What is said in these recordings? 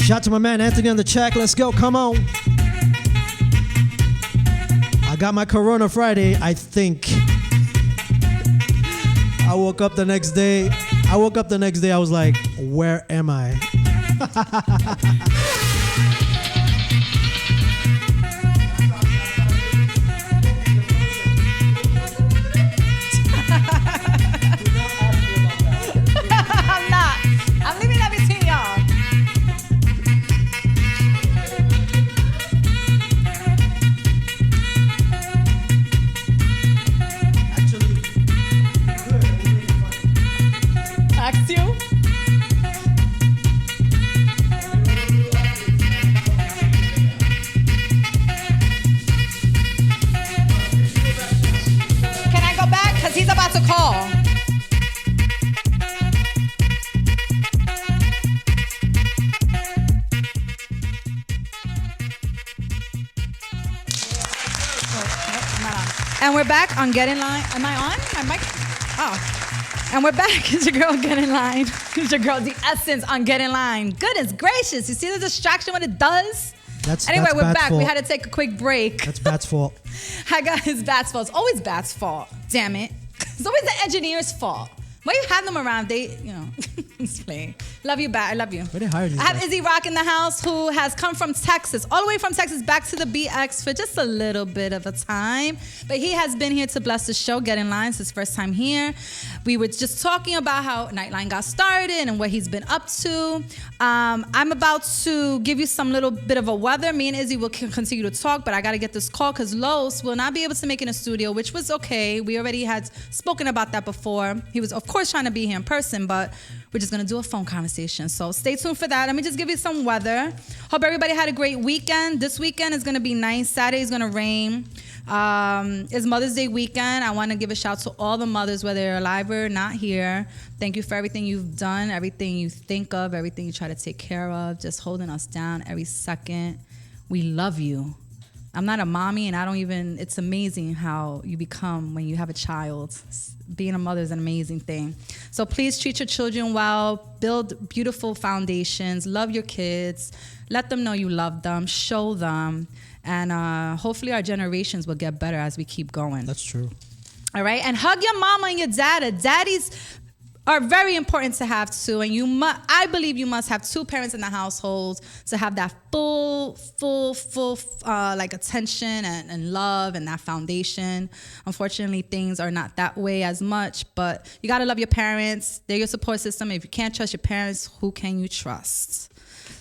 Shout out to my man Anthony on the track. Let's go. Come on. I got my Corona Friday, I think. I woke up the next day. I was like, where am I? I'm not. I'm leaving that between y'all. Asked you? Can I go back? Because he's about to call. And we're back on GetInLine. Am I on? My mic? Oh. And we're back. It's your girl, GetInLine. It's your girl, The Essence on GetInLine. Goodness gracious. You see the distraction, what it does? Anyway, we're back. Fault. We had to take a quick break. That's Bat's fault. I got his Bat's fault. It's always Bat's fault. Damn it. It's always the engineer's fault. Why you have them around? They, just playing. Love you, Bat. I love you. Where they hired these I have guys? Izzy Rock in the house, who has come from Texas, all the way from Texas back to the BX for just a little bit of a time. But he has been here to bless the show, GetInLine. It's his first time here. We were just talking about how Niteline got started and what he's been up to. I'm about to give you some little bit of a weather. Me and Izzy will continue to talk, but I got to get this call because Los will not be able to make it in the studio, which was okay. We already had spoken about that before. He was, of course, trying to be here in person, but we're just going to do a phone conversation. So stay tuned for that. Let me just give you some weather. Hope everybody had a great weekend. This weekend is going to be nice. Saturday is going to rain. It's Mother's Day weekend. I want to give a shout to all the mothers, whether they're alive or not here. Thank you for everything you've done, everything you think of, everything you try to take care of, just holding us down every second. We love you. I'm not a mommy, and I don't even, it's amazing how you become when you have a child. Being a mother is an amazing thing. So please treat your children well, build beautiful foundations, love your kids, let them know you love them, show them, and hopefully our generations will get better as we keep going. That's true. All right, and hug your mama and your dad. Daddies are very important to have too, and I believe you must have two parents in the household to have that full like attention and love and that foundation. Unfortunately, things are not that way as much, but you gotta love your parents. They're your support system. If you can't trust your parents, who can you trust?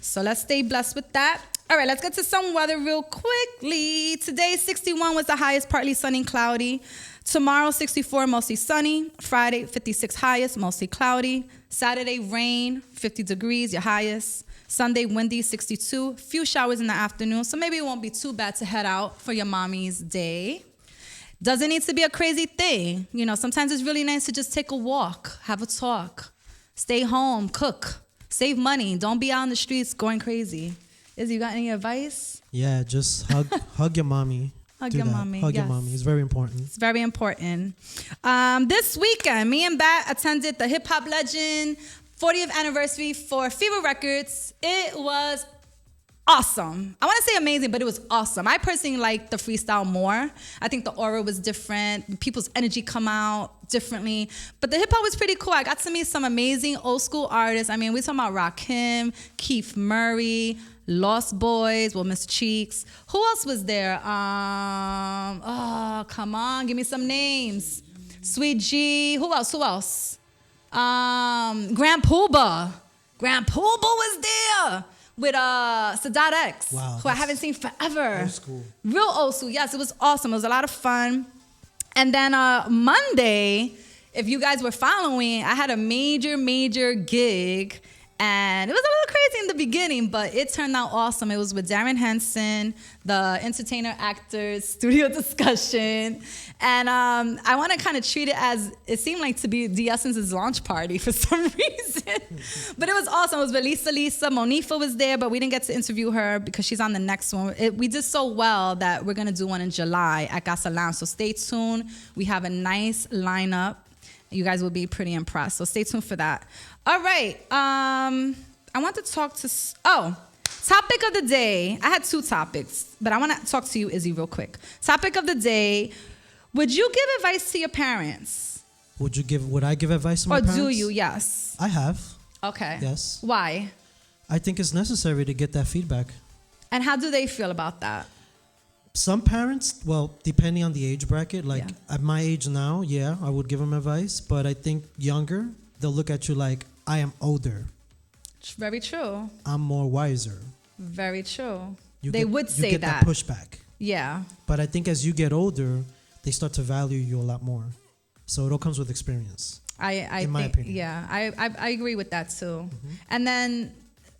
So let's stay blessed with that. All right, let's get to some weather real quickly. Today, 61 was the highest, partly sunny and cloudy. Tomorrow, 64, mostly sunny. Friday, 56 highest, mostly cloudy. Saturday, rain, 50 degrees, your highest. Sunday, windy, 62. Few showers in the afternoon, so maybe it won't be too bad to head out for your mommy's day. Doesn't need to be a crazy thing. Sometimes it's really nice to just take a walk, have a talk, stay home, cook, save money. Don't be out in the streets going crazy. Izzy, you got any advice? Yeah, just hug your mommy. Hug your mommy. Hug your yes. mommy. It's very important. It's very important. This weekend, me and Bat attended the hip hop legend 40th anniversary for Fever Records. It was awesome. I want to say amazing, but it was awesome. I personally liked the freestyle more. I think the aura was different. People's energy come out differently. But the hip hop was pretty cool. I got to meet some amazing old school artists. I mean, we're talking about Rakim, Keith Murray, Lost Boys, Mr. Cheeks. Who else was there? Come on, give me some names. Sweet G. Who else? Grand Poobah. Grand Poobah was there with Sadat X, wow, who I haven't seen forever. Old school. Real old school. Yes, it was awesome. It was a lot of fun. And then Monday, if you guys were following, I had a major gig. And it was a little crazy in the beginning, but it turned out awesome. It was with Darren Henson, the entertainer actors studio discussion. And I want to kind of treat it as, it seemed like to be The Essence's launch party for some reason. But it was awesome. It was with Lisa. Monifa was there, but we didn't get to interview her because she's on the next one. We did so well that we're going to do one in July at Casa Lounge. So stay tuned. We have a nice lineup. You guys will be pretty impressed. So stay tuned for that. All right. I want to talk to... Topic of the day. I had 2 topics, but I want to talk to you, Izzy, real quick. Topic of the day. Would you give advice to your parents? Would I give advice to my parents? Or do you? Yes. I have. Okay. Yes. Why? I think it's necessary to get that feedback. And how do they feel about that? Some parents, well, depending on the age bracket, like Yeah. at my age now, yeah, I would give them advice. But I think younger, they'll look at you like, I am older. Very true. I'm more wiser. Very true. You would say you get that. that pushback. Yeah. But I think as you get older, they start to value you a lot more. So it all comes with experience. In my opinion. Yeah, I agree with that too. And then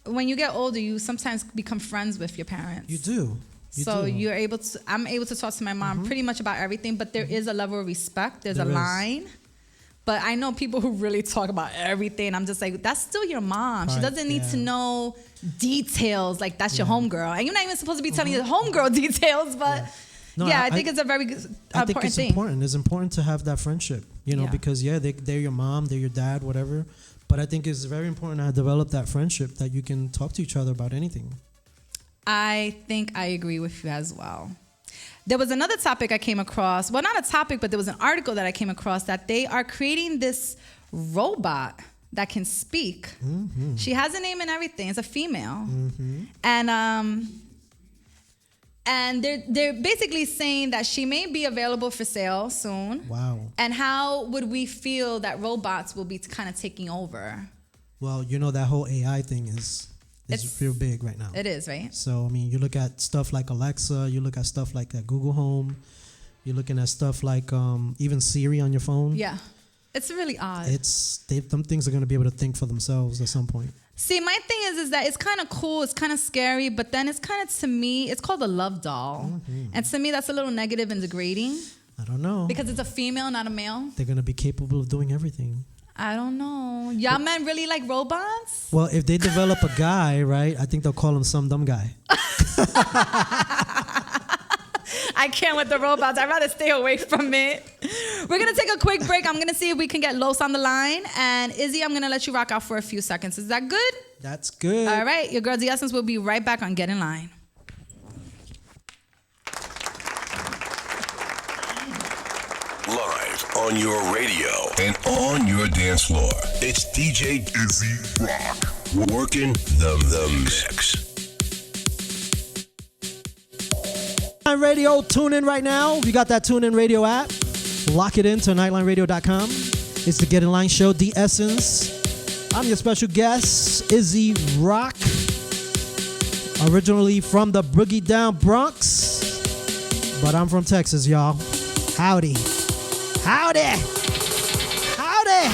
when you get older, you sometimes become friends with your parents. You do. I'm able to talk to my mom pretty much about everything, but there is a level of respect. There's a line. But I know people who really talk about everything. I'm just like, that's still your mom. She doesn't need to know details. Like, that's your homegirl. And you're not even supposed to be telling your homegirl details, but No, I think it's a very I think important it's thing. important. It's important to have that friendship, because they're your mom, they're your dad, whatever. But I think it's very important to develop that friendship that you can talk to each other about anything. I think I agree with you as well. There was another topic I came across. Well, not a topic, but there was an article that I came across that they are creating this robot that can speak. Mm-hmm. She has a name and everything. It's a female. Mm-hmm. And they're basically saying that she may be available for sale soon. Wow. And how would we feel that robots will be kind of taking over? Well, that whole AI thing is real big right now. It is, right? So, I mean, you look at stuff like Alexa, you look at stuff like Google Home, you're looking at stuff like even Siri on your phone. Yeah. It's really odd. Them things are going to be able to think for themselves at some point. See, my thing is that it's kind of cool, it's kind of scary, but then it's kind of, to me, it's called a love doll. Mm-hmm. And to me, that's a little negative and degrading. I don't know. Because it's a female, not a male. They're going to be capable of doing everything. I don't know. Y'all men really like robots? Well, if they develop a guy, right, I think they'll call him some dumb guy. I can't with the robots. I'd rather stay away from it. We're going to take a quick break. I'm going to see if we can get Los on the line. And Izzy, I'm going to let you rock out for a few seconds. Is that good? That's good. All right. Your girl, The Essence, will be right back on Get In Line. Live on your radio and on your dance floor. It's DJ Izzy Rock. Working the mix. Radio, tune in right now. We got that tune in radio app. Lock it in to nitelineradio.com. It's the Get In Line show, The Essence. I'm your special guest, Izzy Rock. Originally from the Boogie Down Bronx, but I'm from Texas, y'all. Howdy. Howdy. Howdy.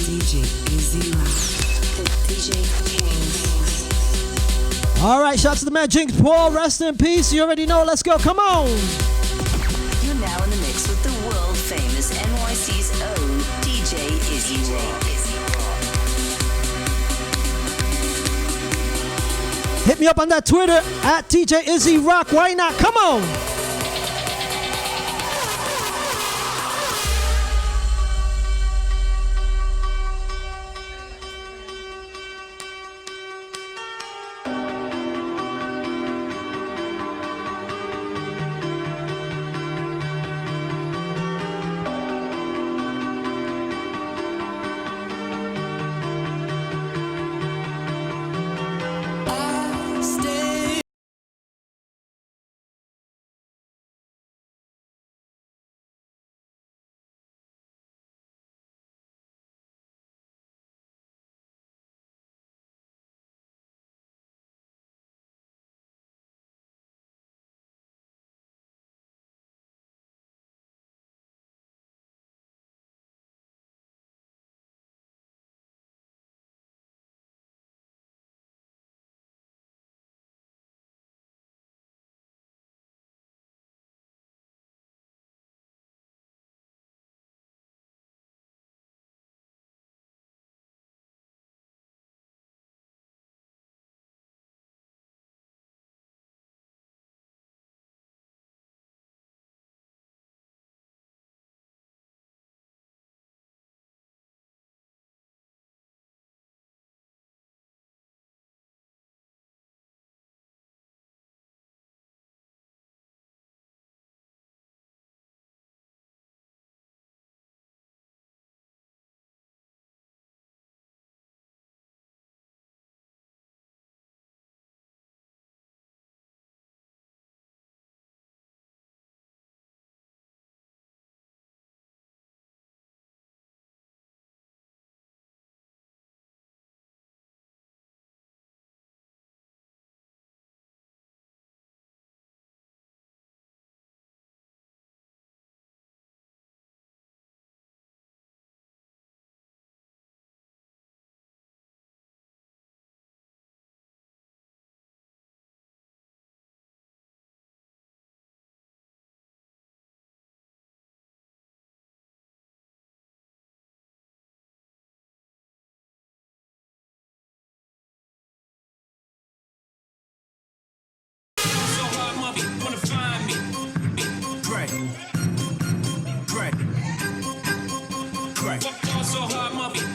DJ Izzy Rock. The DJ King. All right, shouts to the man Jinx Paul. Rest in peace. You already know. Let's go. Come on. You're now in the mix with the world famous NYC's own DJ Izzy Rock. Hit me up on that Twitter at DJ Izzy Rock. Why not? Come on.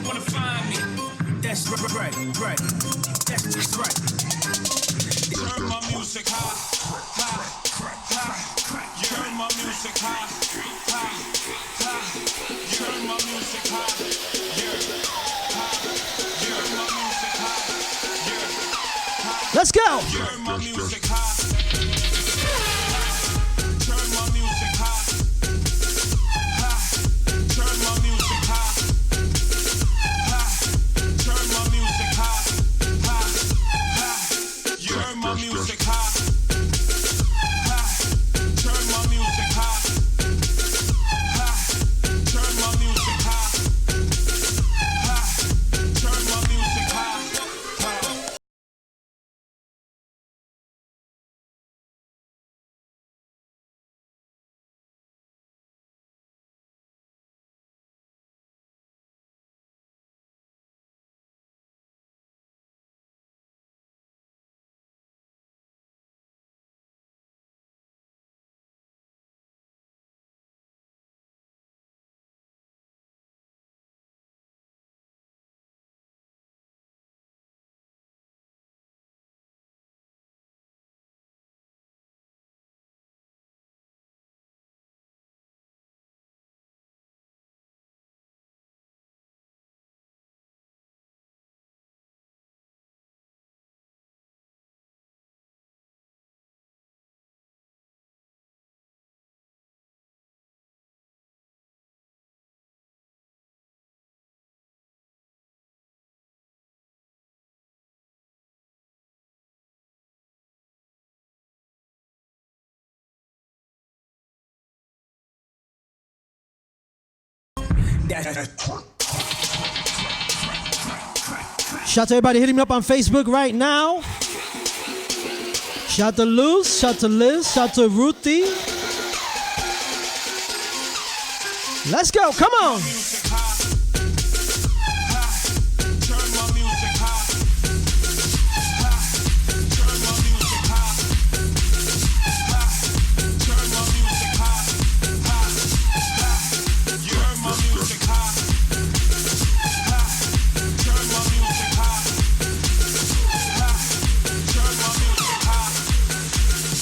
wanna find me. That's right. That's just right. Turn my music high. You turn my music high. You turn my music high. Let's go. Turn my music high. Turn my music high. Turn my music high. Turn my music high. You heard my music high. Turn my music high. Turn my music high. Turn my music high. Shout out to everybody hitting me up on Facebook right now. Shout out to Luz, shout out to Liz, shout out to Ruthie. Let's go, come on.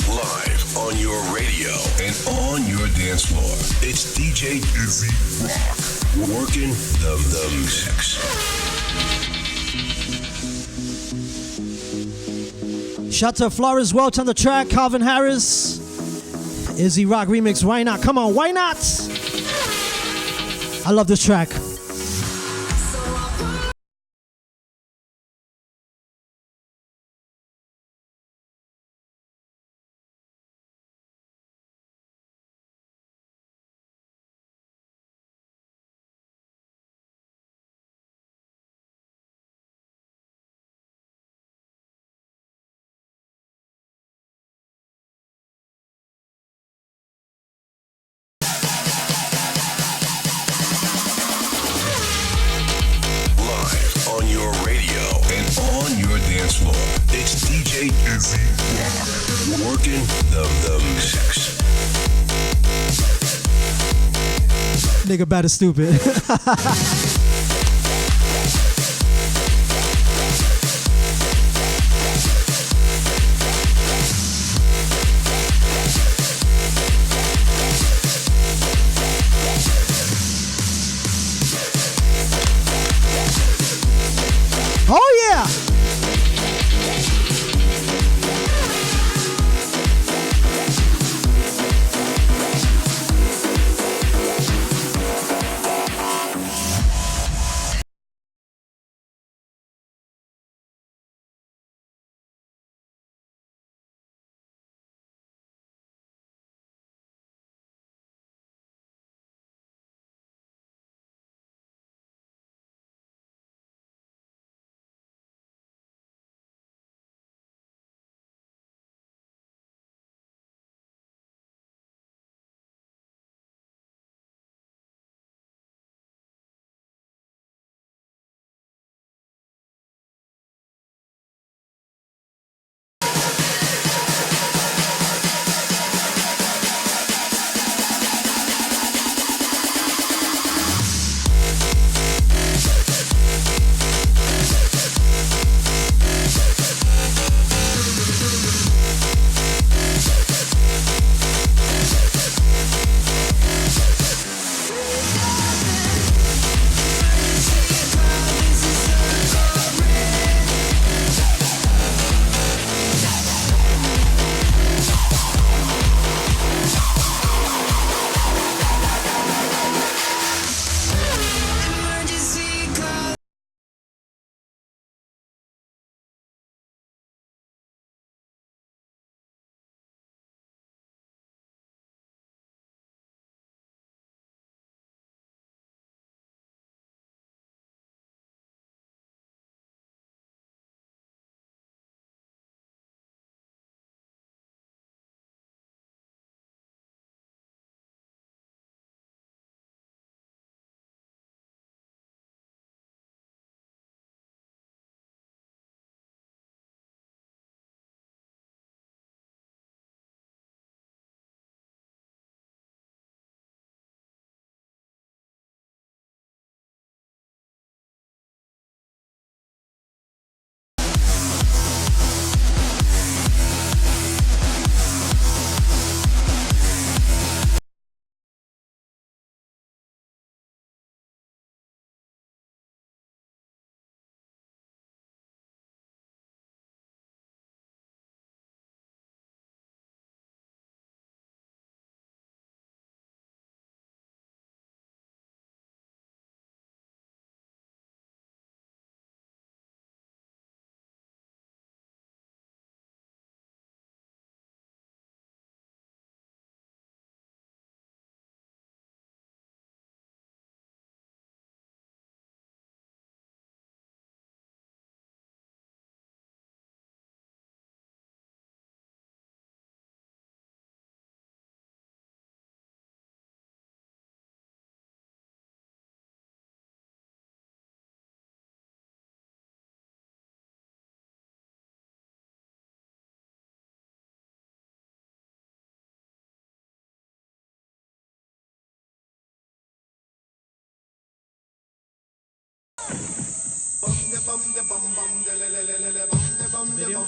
Live on your radio and on your dance floor. It's DJ Izzy Rock. Working the mix. Shout out to Flores Welch on the track, Calvin Harris. Izzy Rock remix, why not? Come on, why not? I love this track. It's DJ Izzy Rock. Working the mix. Nigga bad as stupid. Oh yeah! Video.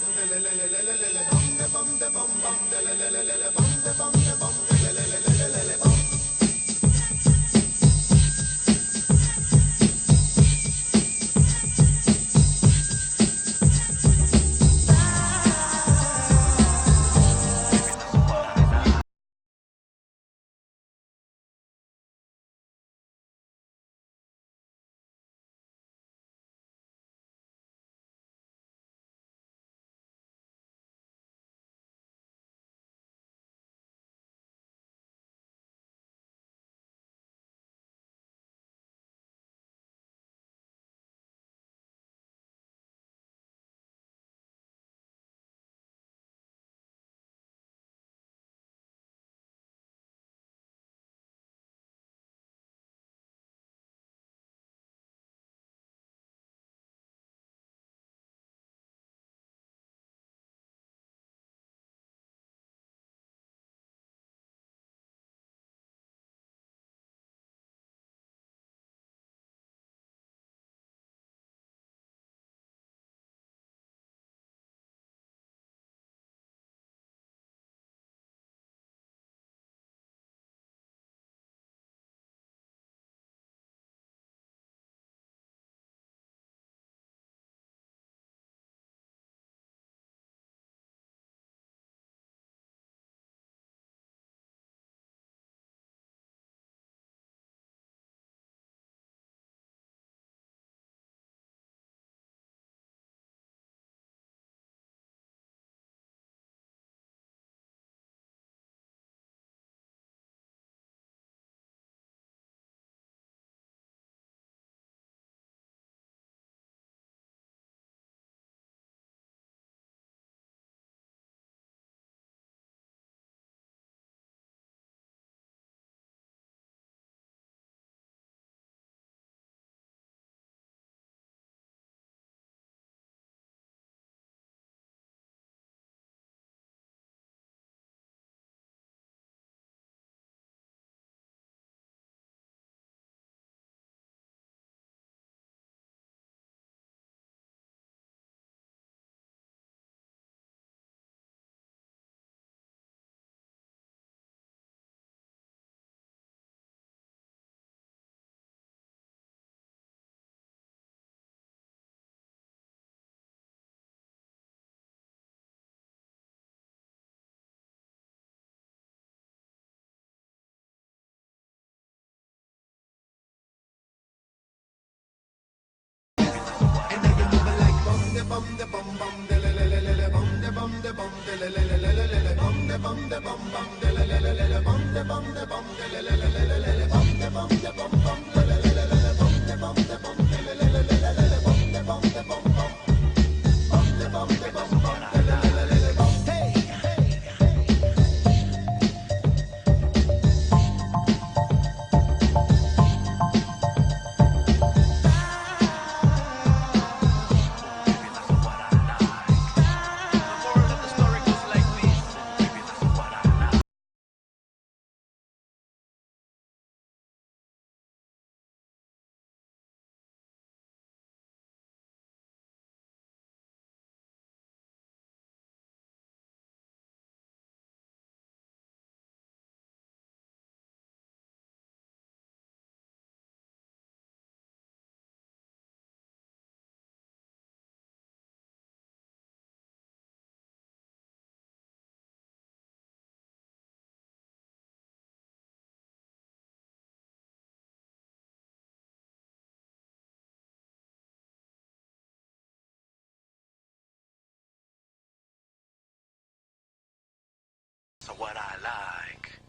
What I like.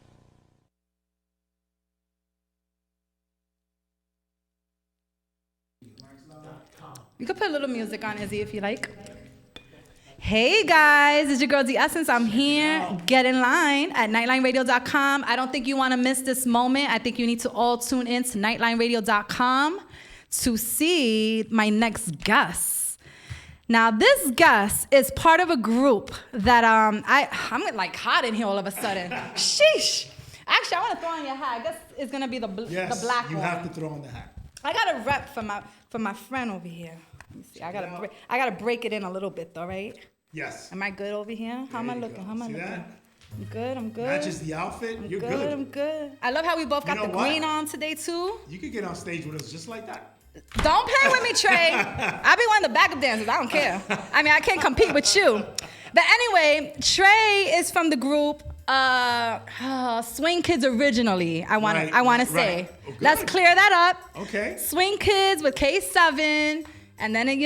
You could put a little music on, Izzy, if you like. Hey guys, it's your girl D Essence. I'm here. Get in line at nitelineradio.com. I don't think you want to miss this moment. I think you need to all tune in to nitelineradio.com to see my next guest. Now, this guest is part of a group that I'm like hot in here all of a sudden. Sheesh. Actually, I want to throw on your hat. I guess it's gonna be the black one. Yes, you have to throw on the hat. I got a rep for my for my friend over here. Let me see. I gotta break it in a little bit though, right? Yes. Am I good over here? How am I looking? How am I See looking? that? I'm good. I'm good. Matches the outfit. You're good. I'm good. I love how we both got know the what? green on today too. You could get on stage with us just like that. Don't play with me, Trey. I be one of the backup dancers. I don't care. I mean, I can't compete with you. But anyway, Trey is from the group Swing Kids originally. I want to say. Right. Oh, good. Let's clear that up. Okay. Swing Kids with K7. And then it,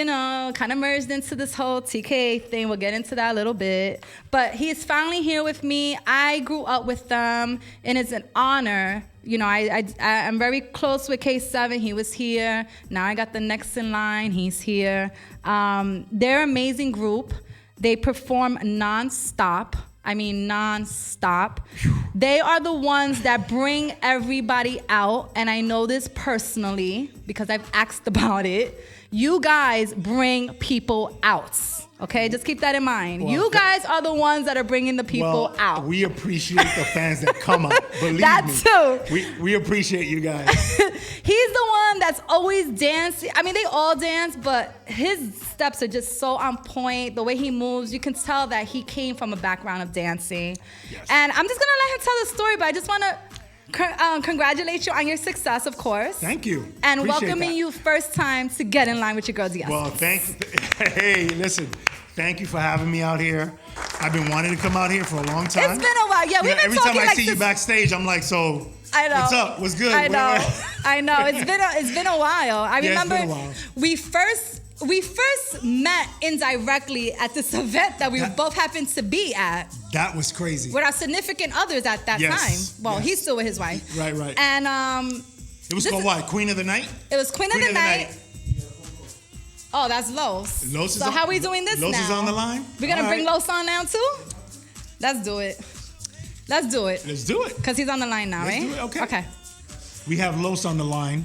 kind of merged into this whole TKA thing. We'll get into that a little bit. But he's finally here with me. I grew up with them, and it's an honor. I'm very close with K7. He was here. Now I got the next in line. He's here. They're an amazing group. They perform nonstop. I mean, nonstop. They are the ones that bring everybody out. And I know this personally because I've asked about it. You guys bring people out. Okay, just keep that in mind. Well, you guys are the ones that are bringing the people out. We appreciate the fans that come out. Believe that me. too. We appreciate you guys. He's the one that's always dancing. I mean, they all dance, but his steps are just so on point. The way he moves, you can tell that he came from a background of dancing. Yes. And I'm just gonna let him tell the story, but I just want to congratulate you on your success, of course. Thank you. And Appreciate welcoming that. you first time to Get in Line with your girl, DS. Well, hey, listen, thank you for having me out here. I've been wanting to come out here for a long time. It's been a while. Yeah, we've been every talking time I like see you backstage, I'm like, so I know. what's up? What's good? I know. I know. It's been a while. I remember it's been a while. we first met indirectly at this event that we both happened to be at. That was crazy. With our significant others at that Yes, time. Well, yes. he's still with his wife. Right. And It was called what? Queen of the Night? it was Queen of the Night. Oh, that's Los. Los is so on- how we doing this Los now? is on the line? We're gonna All bring right. Los on now too? Let's do it. Let's do it. Let's do it. Because he's on the line now, Let's right? do it, okay. Okay. We have Los on the line.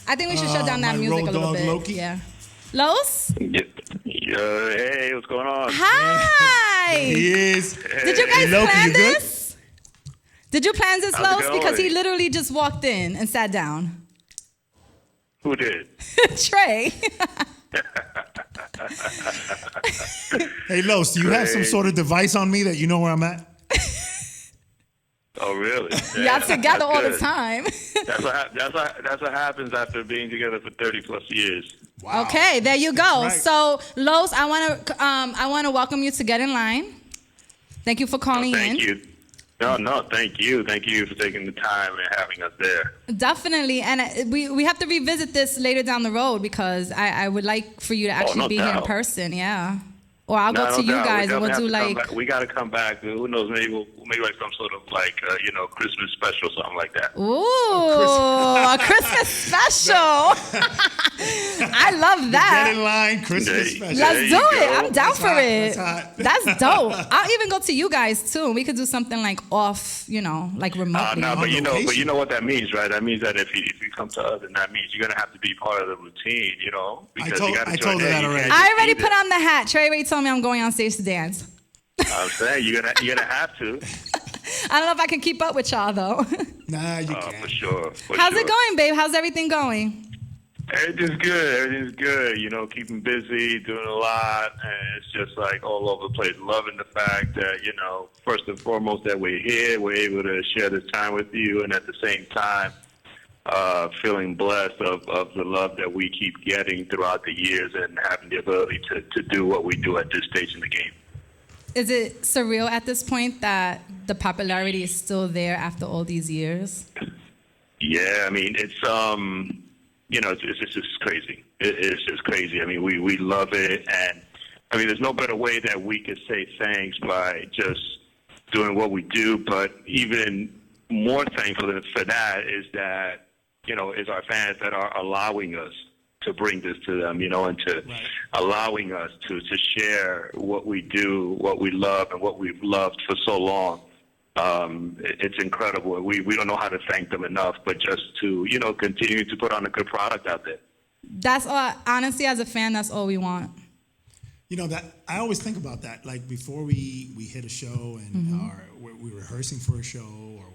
I think we should shut down that my music a road little dog, bit. Loki. Yeah. Los? Hey, what's going on? Hi. He is. Did you guys Loki, plan you good? this? Did you plan this, How's it Los? Because he going? literally just walked in and sat down. Who did? Trey. Hey, Los, do you have some Great. sort of device on me that you know where I'm at? Oh, really? Y'all together all the good. time. That's what happens after being together for 30 plus years. Wow. Okay, there you go. right. So, Los, I want to welcome you to Get in Line. Thank you for calling Thank in. you. No, thank you. Thank you for taking the time and having us there. Definitely, and we have to revisit this later down the road because I would like for you to actually no be here in doubt. person. Yeah. Or I'll No, go no to you doubt. guys We and we'll do definitely have to come like. back. We got to come back. Who knows? Maybe like some sort of like Christmas special, something like that. Ooh, a Christmas special. I love that. Get in line, Christmas There- special. there Let's you do it. go. I'm down That's for hot. it. That's hot. That's dope. I'll even go to you guys too. We could do something like off, like remotely. No, but On you location. know what that means, right? That means that if you come to us, then that means you're gonna have to be part of the routine, because you got to I told her that already. I already put on the hat. Trey already told me I'm going on stage to dance. I'm saying you're gonna have to. I don't know if I can keep up with y'all though. Nah, you For can't. sure. How's it going, babe? How's everything going? Everything's good. Keeping busy, doing a lot, and it's just like all over the place. Loving the fact that, first and foremost that we're here, we're able to share this time with you, and at the same time, feeling blessed of the love that we keep getting throughout the years and having the ability to do what we do at this stage in the game. Is it surreal at this point that the popularity is still there after all these years? Yeah, I mean, it's it's just crazy. It's just crazy. I mean, we love it, and I mean, there's no better way that we could say thanks by just doing what we do. But even more thankful for that is that is our fans that are allowing us to bring this to them, and to allowing us to share what we do, what we love, and what we've loved for so long. It's incredible. We don't know how to thank them enough, but just to, continue to put on a good product out there. That's all, honestly, as a fan, that's all we want. That I always think about that. Like before we hit a show and we're rehearsing for a show, or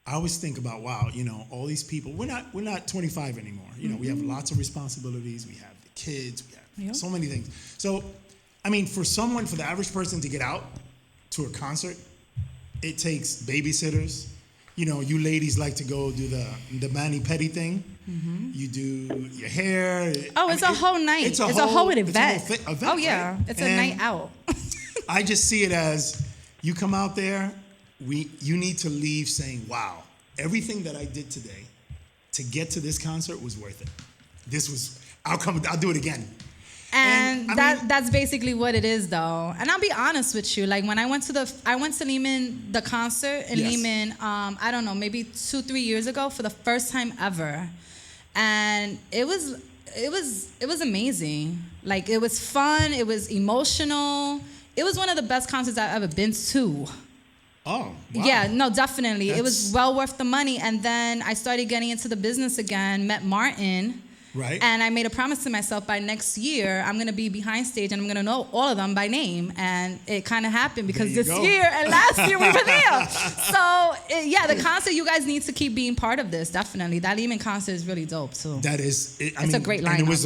I always think about, wow, all these people. We're not 25 anymore. We have lots of responsibilities. We have the kids. We have so many things. So, I mean, for the average person to get out to a concert, it takes babysitters. You ladies like to go do the mani-pedi thing. Mm-hmm. You do your hair. It's a whole night. It's a whole event. Oh, yeah. Right? It's a night out. I just see it as you come out there, you need to leave saying, wow, everything that I did today to get to this concert was worth it. I'll do it again. And that's basically what it is, though. And I'll be honest with you. Like when I went to Lehman, the concert in Lehman, I don't know, maybe 2-3 years ago for the first time ever, and it was amazing. Like it was fun. It was emotional. It was one of the best concerts I've ever been to. Oh, wow. Yeah, no, definitely. It was well worth the money. And then I started getting into the business again, met Martin. Right. And I made a promise to myself by next year, I'm going to be behind stage and I'm going to know all of them by name. And it kind of happened because this year and last year we were there. So, the concert, you guys need to keep being part of this, definitely. That Lehman concert is really dope, too. That is. It's a great lineup. And it was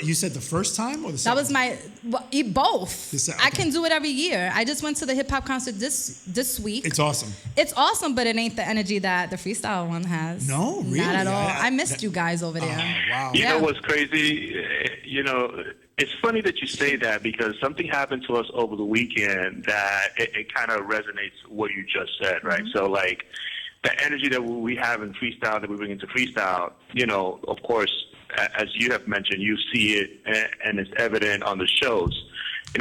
you said the first time or the second? That was both. Okay. I can do it every year. I just went to the hip-hop concert this week. It's awesome. It's awesome, but it ain't the energy that the freestyle one has. No, really? Not at all. I missed you guys over there. Wow. You know what's crazy? It's funny that you say that because something happened to us over the weekend that it kind of resonates what you just said, right? Mm-hmm. So, like, the energy that we have in freestyle, that we bring into freestyle, of course, as you have mentioned, you see it and it's evident on the shows.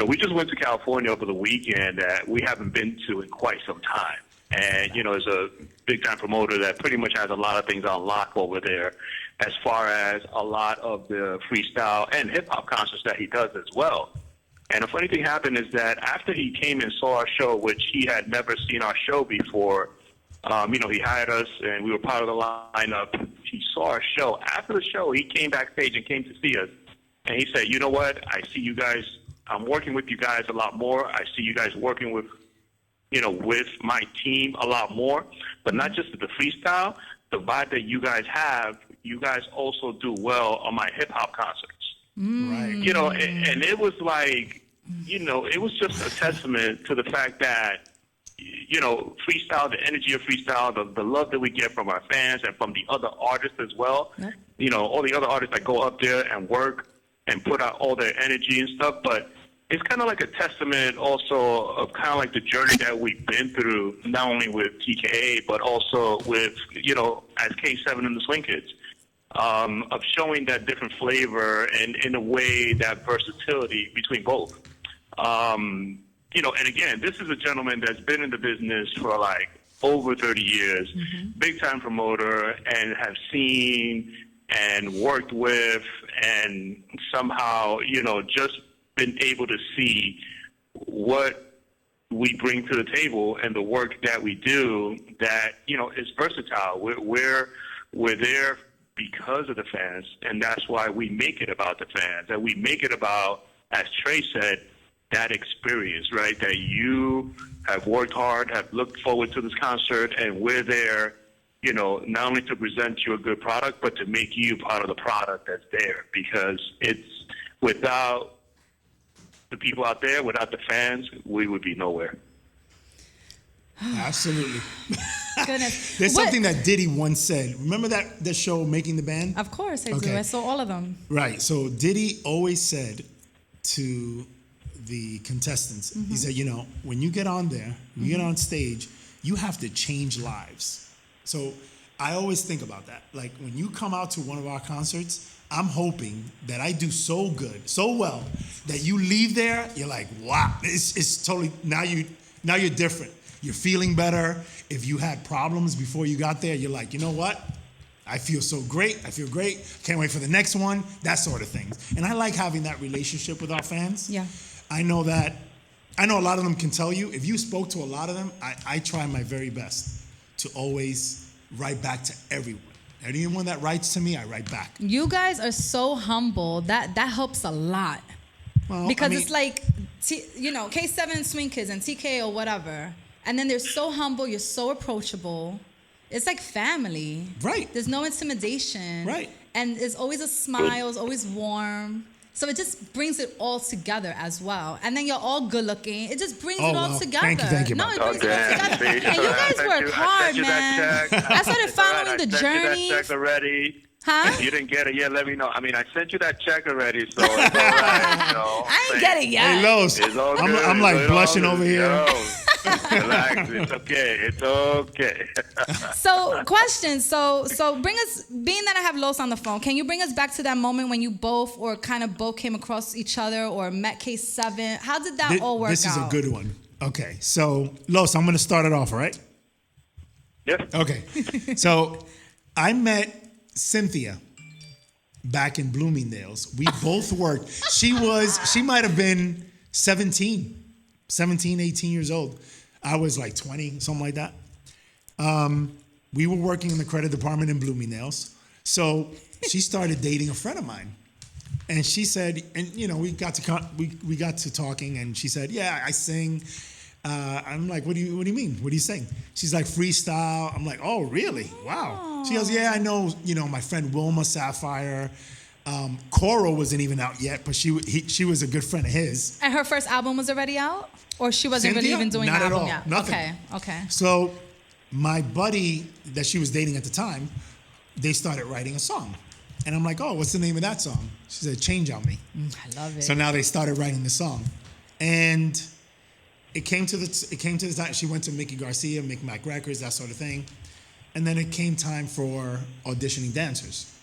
We just went to California over the weekend that we haven't been to in quite some time. And, there's a big-time promoter that pretty much has a lot of things on lock over there as far as a lot of the freestyle and hip-hop concerts that he does as well. And the funny thing happened is that after he came and saw our show, which he had never seen our show before, he hired us and we were part of the lineup. He saw our show. After the show, he came backstage and came to see us. And he said, you know what? I see you guys. I'm working with you guys a lot more. I see you guys working with my team a lot more, but not just the freestyle, the vibe that you guys have, you guys also do well on my hip hop concerts. Right. And it was like, it was just a testament to the fact that, freestyle, the energy of freestyle, the love that we get from our fans and from the other artists as well. Yep. All the other artists that go up there and work and put out all their energy and stuff, but it's kind of like a testament also of kind of like the journey that we've been through, not only with TKA, but also with, as K7 and the Swing Kids, of showing that different flavor and in a way that versatility between both. And again, this is a gentleman that's been in the business for like over 30 years, big time promoter, and have seen and worked with and somehow, just been able to see what we bring to the table and the work that we do that, is versatile. We're there because of the fans, and that's why we make it about the fans. And we make it about, as Tre said, that experience, right? That you have worked hard, have looked forward to this concert, and we're there, not only to present you a good product, but to make you part of the product that's there. Because it's without the people out there, without the fans, we would be nowhere. Absolutely. Goodness. There's something that Diddy once said. Remember that show, Making the Band? Of course I do. I saw all of them. Right. So Diddy always said to the contestants, he said, when you get on there, you get on stage, you have to change lives. So I always think about that. Like when you come out to one of our concerts, I'm hoping that I do so good, so well, that you leave there, you're like, wow, it's totally, now you're different. You're feeling better. If you had problems before you got there, you're like, you know what? I feel so great. I feel great. Can't wait for the next one. That sort of thing. And I like having that relationship with our fans. Yeah. I know a lot of them can tell you, if you spoke to a lot of them, I try my very best to always write back to everyone. Anyone that writes to me, I write back. You guys are so humble. That helps a lot. Well, because it's like, K7 and Swing Kids and TKA or whatever. And then they're so humble. You're so approachable. It's like family. Right. There's no intimidation. Right. And it's always a smile. It's always warm. So it just brings it all together as well. And then you're all good looking. It just brings it all together. Thank you. No, it brings it all together. And you guys work hard, man. I started following the journey. I sent you that check already. Huh? If you didn't get it yet, let me know. I mean, I sent you that check already, so it's all right. You know, I ain't get it yet. Hey, Los, it's all good. I'm like blushing over here. Relax. It's okay. It's okay. So, question. So bring us, being that I have Los on the phone, can you bring us back to that moment when you both came across each other or met K7? How did that all work out? This is a good one. Okay. So, Los, I'm going to start it off, all right? Yep. Okay. So, I met Cynthia back in Bloomingdale's. We both worked. She might have been 17, 18 years old. I was like 20, something like that. We were working in the credit department in Bloomingdale's. So she started dating a friend of mine. And she said, and you know, we got to talking, and she said, yeah, I sing. I'm like, what do you mean? What do you sing? She's like, freestyle. I'm like, oh, really? Wow. She goes, yeah, I know, you know, my friend Wilma Sapphire. Coro wasn't even out yet, but she was a good friend of his. And her first album was already out? Or she wasn't Cynthia? really even doing Not the at album all. yet? Nothing. Okay. So my buddy that she was dating at the time, they started writing a song. And I'm like, oh, what's the name of that song? She said, Change on Me. I love it. So now they started writing the song. And it came to the time she went to Mickey Garcia, Micmac Records, that sort of thing. And then it came time for auditioning dancers.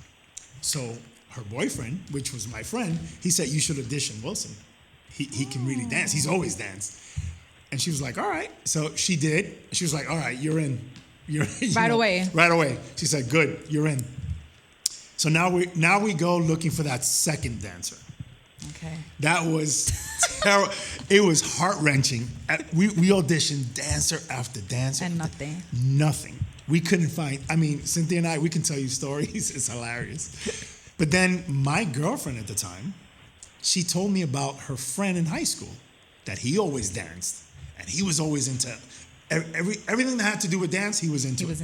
So her boyfriend, which was my friend, he said, you should audition Wilson. He can really dance. He's always danced. And she was like, all right. So she did. She was like, all right, you're in. Right away. Right away. She said, good, you're in. So now we go looking for that second dancer. Okay. That was terrible. It was heart-wrenching. We auditioned dancer after dancer. And nothing. Nothing. We couldn't find, I mean, Cynthia and I, we can tell you stories. It's hilarious. But then my girlfriend at the time, she told me about her friend in high school that he always danced. And he was always into everything that had to do with dance, he was into it.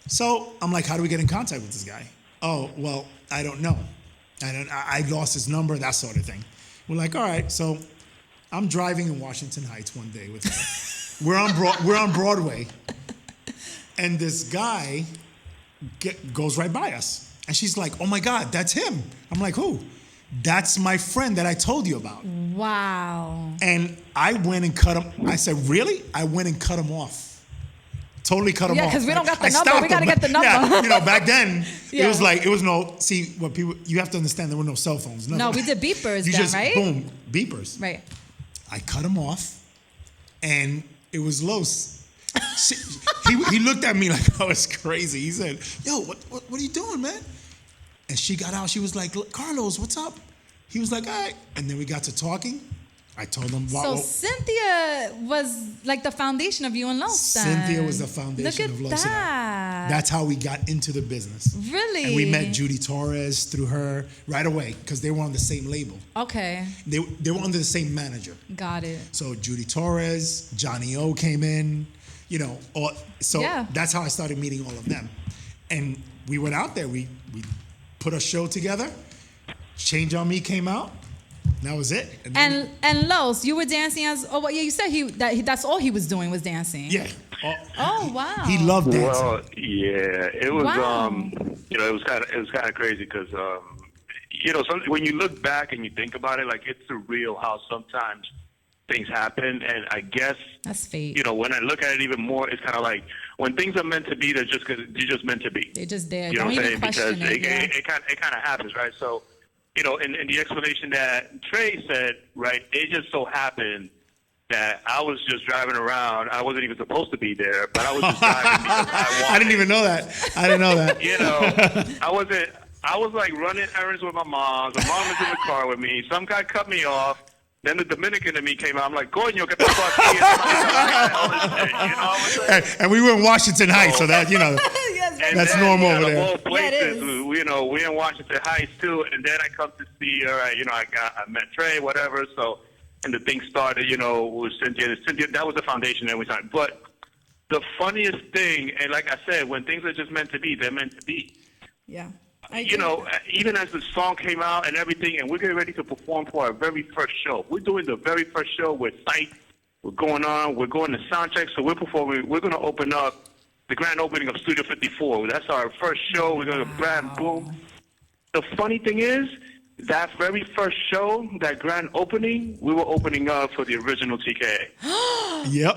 So I'm like, how do we get in contact with this guy? Oh, well, I don't know. I lost his number, that sort of thing. We're like, all right. So I'm driving in Washington Heights one day with her. We're on Broadway. And this guy goes right by us. And she's like, oh my God, that's him. I'm like, who? That's my friend that I told you about. Wow. And I went and cut him. I said, really? I went and cut him off. Totally cut him off. Yeah, because we don't got the number. We got to get the number. Yeah, you know, back then, it was no, see, what people, you have to understand, there were no cell phones. Nothing. No, we did beepers you then, just, right? Boom, beepers. Right. I cut him off, and it was Los. He looked at me like I was crazy. He said, yo, what are you doing, man? And she got out. She was like, Carlos, what's up? He was like, all right. And then we got to talking. I told him about. So Cynthia was like the foundation of you and Los then. Cynthia was the foundation of Los. Look at that. That's how we got into the business. Really? And we met Judy Torres through her right away because they were on the same label. Okay. They were under the same manager. Got it. So Judy Torres, Johnny O came in, you know. That's how I started meeting all of them. And we went out there. We put a show together. Change on Me came out. That was it. And Los, you were dancing you said that's all he was doing was dancing. Yeah. Oh wow. He loved dancing. Well, yeah, it was Wow. you know, it was kind of crazy because you know, when you look back and you think about it, like it's surreal how sometimes things happen, and I guess that's fate. You know, when I look at it even more, it's kind of like when things are meant to be, they're just meant to be. They're just there. You know Don't what I'm even saying? question Because it. it kind of happens, right? So, you know, and the explanation that Tre said, right, it just so happened that I was just driving around. I wasn't even supposed to be there, but I was just driving because I wanted. I didn't even know that. I didn't know that. You know, I was like running errands with my mom. The mom was in the car with me. Some guy cut me off. Then the Dominican in me came out. I'm like, coño, get the fuck here. And we were in Washington Heights, so that, you know, that's normal over there. Of all places, you know, we're in Washington Heights too. And then I come to see her. You know, I met Tre, whatever. So, and the thing started, you know, with Cynthia. That was the foundation that we started. But the funniest thing, and like I said, when things are just meant to be, they're meant to be. Yeah. You know, even as the song came out and everything, and we're getting ready to perform for our very first show. We're doing the very first show with sight. We're going on. We're going to sound check. So we're performing. We're going to open up the grand opening of Studio 54. That's our first show. We're going to brand boom. The funny thing is, that very first show, that grand opening, we were opening up for the original TKA. Yep.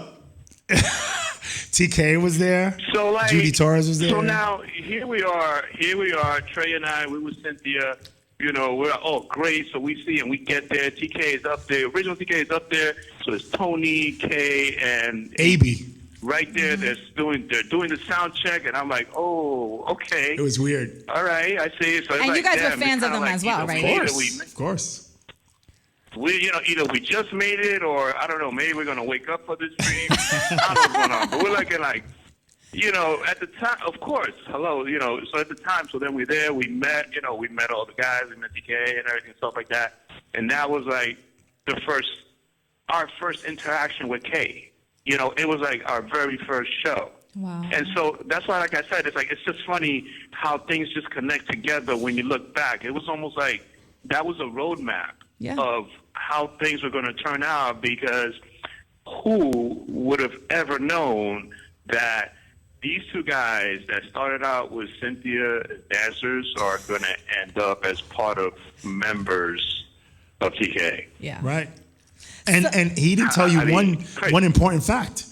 TKA was there. So like Judy Torres was there. So now here we are, Trey and I, we with Cynthia, you know, we're great. So we see and we get there. TK is up there. Original TK is up there. So there's Tony, Kay, and AB. Right there, they're doing the sound check, and I'm like, oh, okay. It was weird. All right, I see. So and like, you guys were fans of them as well, right? Of course. We, either we just made it, or I don't know, maybe we're gonna wake up for this dream. I don't know what's going on, but we're looking like, at the time, of course, hello, so at the time, so then we're there, we met all the guys, we met TK and everything, stuff like that, and that was like our first interaction with Kay. It was like our very first show. Wow. And so that's why, like I said, it's just funny how things just connect together when you look back. It was almost like that was a roadmap of how things were going to turn out, because who would have ever known that these two guys that started out with Cynthia as dancers are going to end up as part of members of TKA. Yeah. Right. And he didn't tell you one important fact.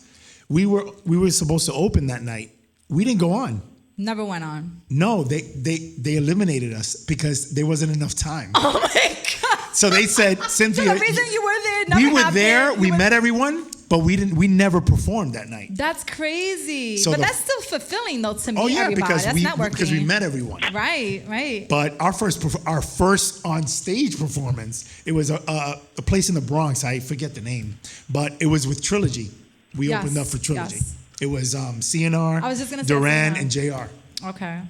We were supposed to open that night. We didn't go on. Never went on. No, they eliminated us because there wasn't enough time. Oh my God. So they said, Cynthia, so the reason you were there, never we were happened. there, we met everyone, but we never performed that night. That's crazy. So but that's still fulfilling though to me. Oh yeah, everybody. because that's networking. because we met everyone. Right. But our first on stage performance, it was a place in the Bronx. I forget the name, but it was with Trilogy. We opened up for Trilogy. Yes. It was CNR, I was just gonna say Duran, CNR. and JR. Okay.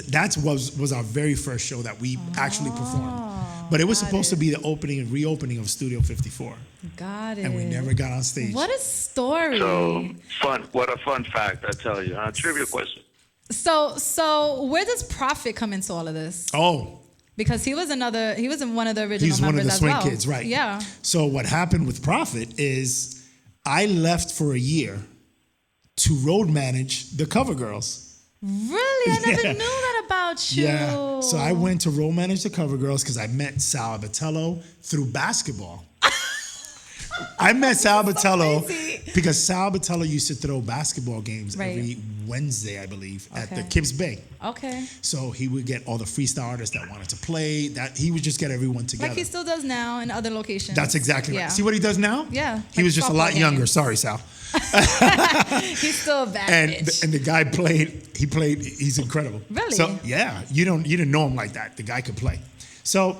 That was our very first show that we actually performed. But it was supposed to be the opening and reopening of Studio 54. Got it. And we never got on stage. What a story. So fun. What a fun fact, I tell you. Trivia question. So where does Prophet come into all of this? Oh. Because he was one of the original members He's one of the as Swing well. Kids, right. Yeah. So what happened with Prophet is I left for a year to road manage the Cover Girls. Really? I never knew that about you. Yeah. So I went to road manage the Cover Girls because I met Sal Abatello through basketball. I met Sal Abatello because Sal Abatello used to throw basketball games every Wednesday, I believe, at the Kips Bay. Okay. So he would get all the freestyle artists that wanted to play. That he would just get everyone together. Like he still does now in other locations. That's exactly right. See what he does now? Yeah. He was just a lot younger. Sorry, Sal. He's still a bad bitch. And the guy he's incredible. Really? So yeah, you didn't know him like that. The guy could play. So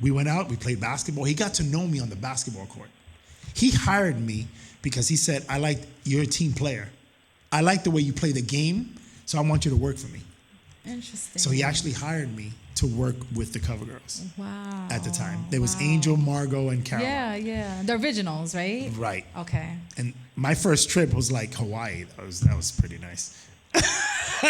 we went out, we played basketball. He got to know me on the basketball court. He hired me because he said, you're a team player. I like the way you play the game, so I want you to work for me. Interesting. So he actually hired me to work with the Cover Girls. Wow. At the time. There was Angel, Margot, and Caroline. Yeah. The originals, right? Right. Okay. And my first trip was like Hawaii. That was pretty nice.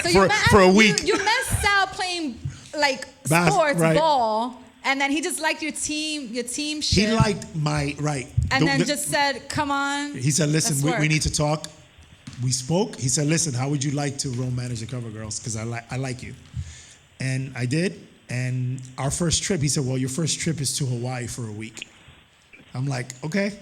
So for a week. You met Sal playing like sports ball, and then he just liked your team shit. He liked my and then just said, "Come on." He said, "Listen, we need to talk." We spoke. He said, "Listen, how would you like to road manage the Cover Girls? Because I like you." And I did. And our first trip, he said, "Well, your first trip is to Hawaii for a week." I'm like, "Okay."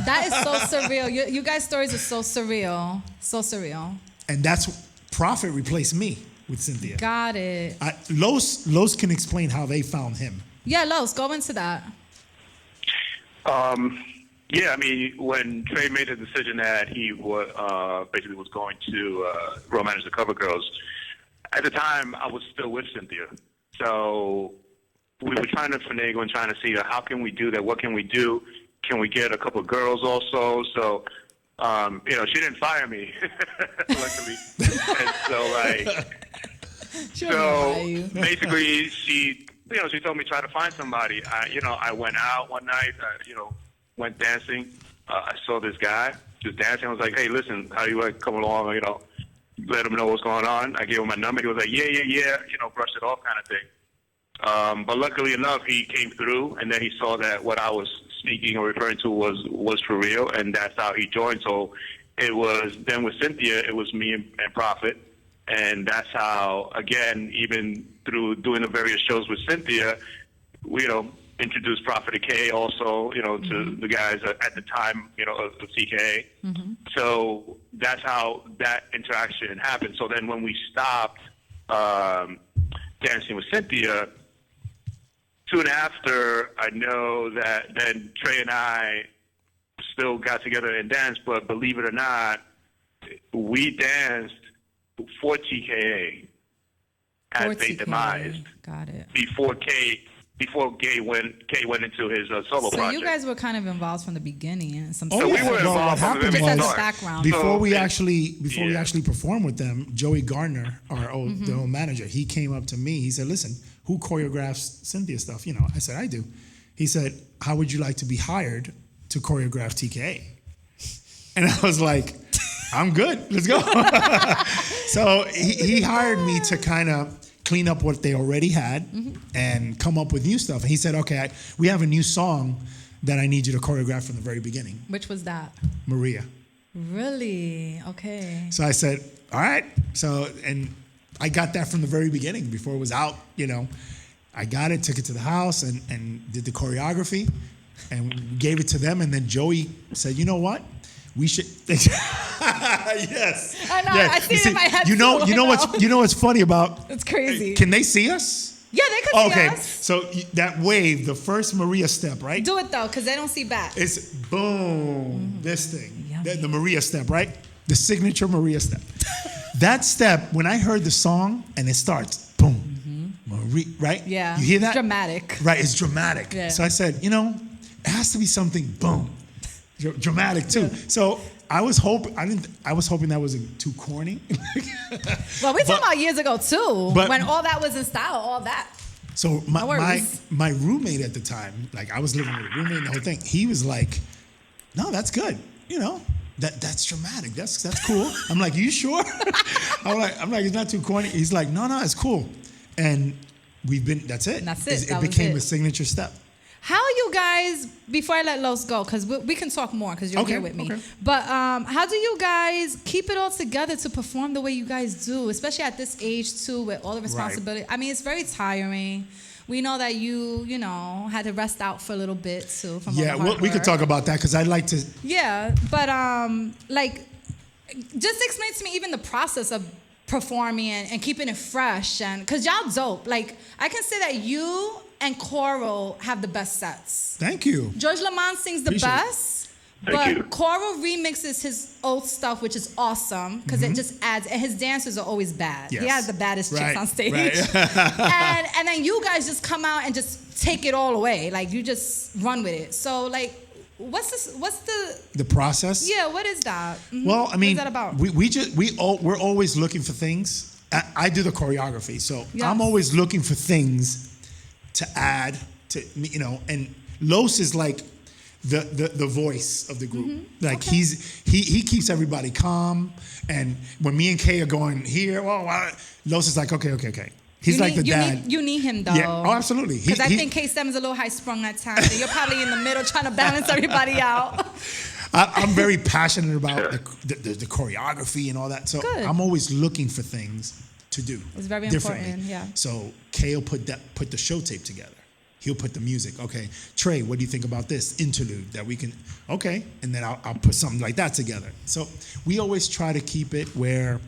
That is so surreal. You guys' stories are so surreal. So surreal. And that's Prophet replaced me with Cynthia. Got it. Los can explain how they found him. Yeah, Los, go into that. Yeah, I mean, when Trey made the decision that he basically was going to road manage the Cover Girls, at the time I was still with Cynthia. So we were trying to finagle and trying to see how can we do that? What can we do? Can we get a couple of girls also? So, she didn't fire me, luckily. And so, basically, she told me try to find somebody. I went out one night, went dancing. I saw this guy, just dancing. I was like, hey, listen, how you like come along? You know, let him know what's going on. I gave him my number. He was like, yeah. You know, brush it off kind of thing. But luckily enough, he came through, and then he saw that what I was speaking or referring to was for real, and that's how he joined. So it was then with Cynthia, it was me and Prophet, and that's how, again, even through doing the various shows with Cynthia, we, you know, introduced Prophet to K also, you know, to the guys at the time, you know, of TKA. So that's how that interaction happened. So then when we stopped dancing with Cynthia, soon after, I know that then Tre and I still got together and danced, but believe it or not, we danced for TKA as they demised. Got it. Before K went into his solo So project. you guys were kind of involved from the beginning in some Oh, So yeah. we were Well, involved what from the happened very Just as a was, start. background. before we So, actually performed with them, Joey Gardner, our the old manager, he came up to me. He said, "Listen, who choreographs Cynthia stuff?" You know, I said, "I do." He said, "How would you like to be hired to choreograph TKA?" And I was like, "I'm good. Let's go." So he hired me to kind of clean up what they already had and come up with new stuff. And he said, "Okay, we have a new song that I need you to choreograph from the very beginning, Which was that? Maria." Really? Okay. So I said, all right. So, and I got that from the very beginning before it was out, you know. I got it, took it to the house and did the choreography and gave it to them. And then Joey said, you know what? We should. Yes. I know. Yes. I see it in my head. You know what's funny about? It's crazy. Can they see us? Yeah, they could see Okay. us. So that wave, the first Maria step, right? Do it though, because they don't see back. It's boom, this thing, Yummy. the Maria step, right? The signature Maria step. That step, when I heard the song and it starts, boom, Maria, right? Yeah. You hear that? It's dramatic. Right, it's dramatic. Yeah. So I said, you know, it has to be something, boom, dramatic too. Yeah. So I was hoping that wasn't too corny. Well, we're talking about years ago too, but- when all that was in style, all that. So No worries. my roommate at the time, like I was living with a roommate and the whole thing, he was like, no, that's good. You know, that's dramatic. That's cool. I'm like, you sure? I'm like, it's not too corny. He's like, no, it's cool. And that's it. And that's it. It That was became it. a signature step. How you guys, before I let Los go, because we can talk more because you're Okay, here with me. okay. But how do you guys keep it all together to perform the way you guys do, especially at this age too, with all the responsibility? I mean, it's very tiring. We know that you know, had to rest out for a little bit too. From all the hard We could work. talk about that because I'd like to. Yeah, but like, just explain to me even the process of performing and keeping it fresh, and because y'all dope. Like, I can say that you and Coral have the best sets. Thank you. George Lamont sings the Appreciate it. best, Thank but you. Coral remixes his old stuff, which is awesome because it just adds. And his dancers are always bad. He Mm-hmm. Yes. has the baddest chicks Right, on stage, right. and then you guys just come out and just take it all away. Like, you just run with it. So like, what's this? What's the? The process. Yeah, what is that? Mhm. Well, I mean, what is that about? we're always looking for things. I do the choreography, so Yes. I'm always looking for things to add to, you know. And Los is like the voice of the group. Like Okay. he keeps everybody calm. And when me and Kay are going here, Los is like, okay. He's like the dad. You need him though. Yeah. Oh, absolutely. Because I think K7 is a little high sprung at times, and you're probably in the middle trying to balance everybody out. I'm very passionate about the choreography and all that. So Good. I'm always looking for things to do. It's very differently. important, yeah. So Kay will put the show tape together. He'll put the music. Okay, Tre, what do you think about this interlude that we can? Okay, and then I'll put something like that together. So we always try to keep it where.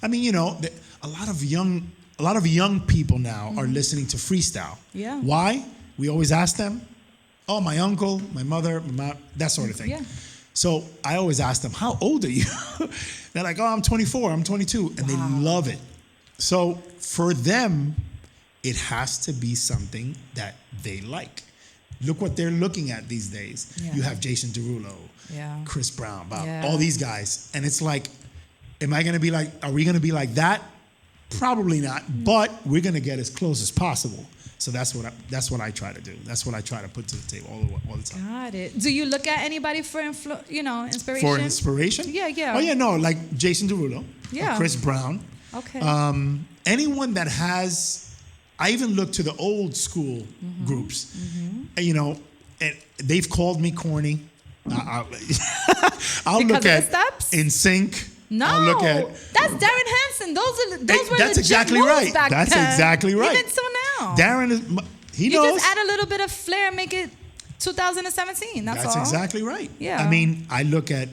I mean, you know, a lot of young people now are listening to freestyle. Yeah. Why? We always ask them. Oh, my uncle, my mother, my mom, that sort of thing. Yeah. So I always ask them, how old are you? They're like, oh, I'm 24, I'm 22. And they love it. So for them, it has to be something that they like. Look what they're looking at these days. Yeah. You have Jason Derulo, Yeah. Chris Brown, Bob, Yeah. all these guys. And it's like, are we going to be like that? Probably not, but we're gonna get as close as possible. So that's what I try to do. That's what I try to put to the table all the time. Got it. Do you look at anybody for inspiration? For inspiration? Yeah. Oh yeah, no, like Jason Derulo, Yeah. or Chris Brown. Okay. Anyone that has. I even look to the old school groups. And they've called me corny. I'll Because look of the at steps? NSYNC. No, I'll look at. that's Darren Hanson. Those were That's legit exactly moves right. back That's then. exactly right. Even so now, Darren is. He you knows. just add a little bit of flair, make it 2017. That's all. exactly right. Yeah. I mean, I look at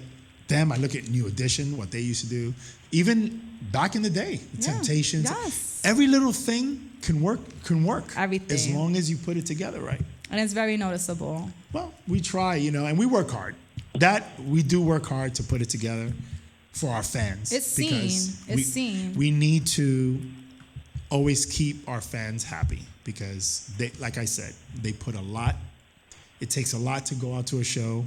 them. I look at New Edition, what they used to do. Even back in the day, the Temptations. Yes. Every little thing can work. Everything. As long as you put it together right. And it's very noticeable. Well, we try, and we work hard. We do work hard to put it together for our fans. It's seen. We need to always keep our fans happy because they, like I said, they put a lot. It takes a lot to go out to a show,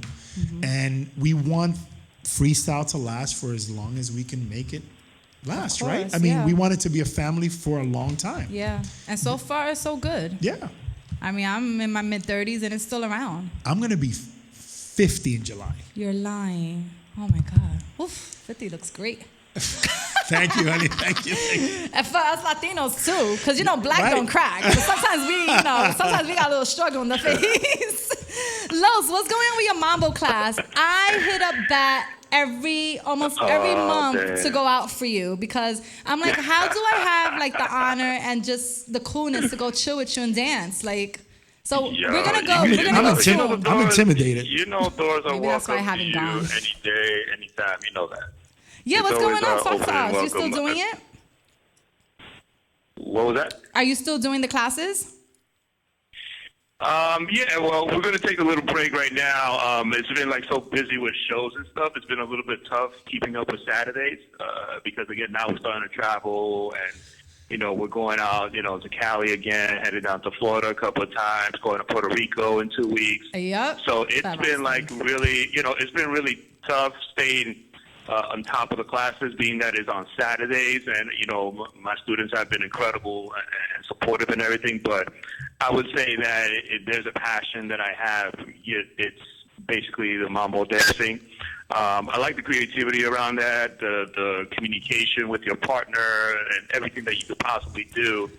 and we want freestyle to last for as long as we can make it last, course, right? I mean, yeah. we want it to be a family for a long time. Yeah. And so far, it's so good. Yeah. I mean, I'm in my mid-30s and it's still around. I'm going to be 50 in July. You're lying. Oh my God. Oof, 50 looks great. Thank you, honey. Thank you. And for us Latinos too, because black Right. don't crack. But sometimes we got a little struggle in the face. Los, what's going on with your mambo class? I hit up that almost every month damn. to go out for you because I'm like, how do I have like the honor and just the coolness to go chill with you and dance? Like, so Yo, we're gonna go. you- We're gonna go you know soon. the I'm doors- intimidated. Doors are Maybe that's why I welcome to haven't you gone. any day, anytime. You know that. Yeah, It's what's always, going on? Talk open to and us. You still welcome. doing it? What was that? Are you still doing the classes? Yeah, well, we're going to take a little break right now. It's been so busy with shows and stuff. It's been a little bit tough keeping up with Saturdays because, again, now we're starting to travel and, we're going out, to Cali again, headed down to Florida a couple of times, going to Puerto Rico in 2 weeks. Yep. So it's That been makes sense. really, it's been really tough staying on top of the classes, being that is on Saturdays, and my students have been incredible and supportive and everything. But I would say that if there's a passion that I have, it's basically the mambo dancing. I like the creativity around that, the communication with your partner, and everything that you could possibly do.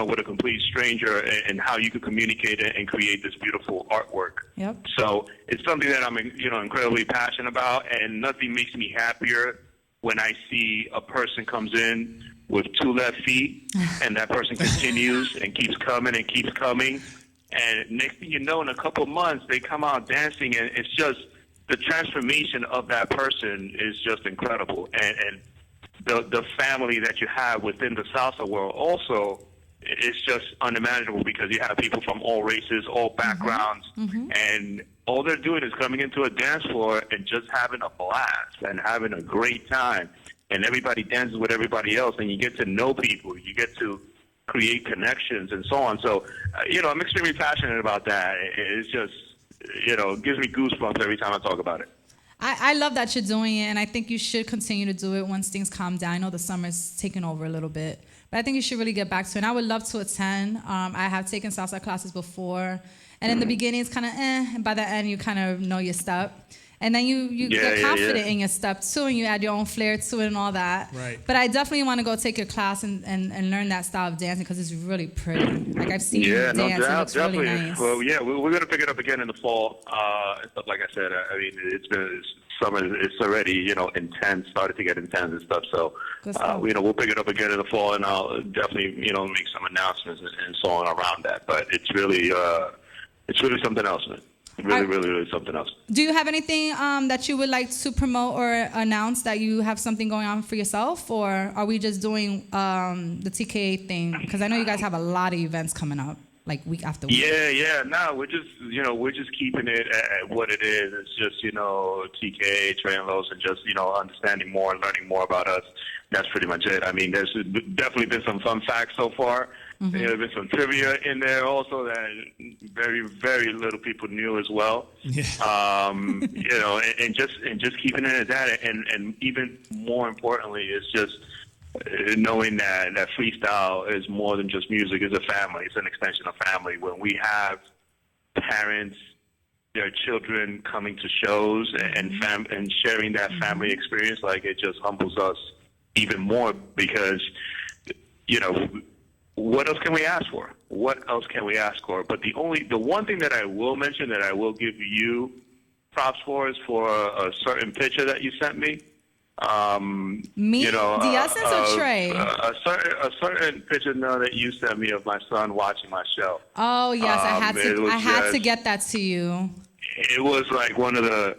With a complete stranger and how you could communicate and create this beautiful artwork. Yep. So it's something that I'm, incredibly passionate about, and nothing makes me happier when I see a person comes in with 2 left feet, and that person continues and keeps coming and keeps coming, and next thing you know, in a couple of months, they come out dancing, and it's just the transformation of that person is just incredible, and the family that you have within the salsa world also is just unimaginable because you have people from all races, all backgrounds, and all they're doing is coming into a dance floor and just having a blast and having a great time. And everybody dances with everybody else, and you get to know people. You get to create connections and so on. So, I'm extremely passionate about that. It's just, it gives me goosebumps every time I talk about it. I love that you're doing it, and I think you should continue to do it once things calm down. I know the summer's taking over a little bit, but I think you should really get back to it. And I would love to attend. I have taken salsa classes before, and in the beginning it's kind of and by the end you kind of know your step. And then you get confident in your step too, and you add your own flair to it and all that. Right. But I definitely want to go take your class and learn that style of dancing because it's really pretty. Like I've seen you dance, no it doubt, looks definitely. really nice. Well, yeah, we're going to pick it up again in the fall. Like I said, I mean, summer. It's already intense, started to get intense and stuff. So we'll pick it up again in the fall, and I'll definitely make some announcements and so on around that. But it's really something else, man. Really something else. Do you have anything that you would like to promote or announce that you have something going on for yourself, or are we just doing the TKA thing? Because I know you guys have a lot of events coming up, like week after week. Yeah. No, we're just keeping it at what it is. It's just TKA, Tre Los, and just understanding more and learning more about us. That's pretty much it. I mean, there's definitely been some fun facts so far. Mm-hmm. There's been some trivia in there also that very, very little people knew as well. Yeah. And just keeping it at that, and even more importantly, is just knowing that freestyle is more than just music, it's a family, it's an extension of family. When we have parents, their children coming to shows and sharing that family experience, like it just humbles us even more because, what else can we ask for? What else can we ask for? But the one thing that I will mention that I will give you props for is for a certain picture that you sent me. Me? The Essence or Trey? A certain picture that you sent me of my son watching my show. Oh yes, I had to get that to you. It was like one of the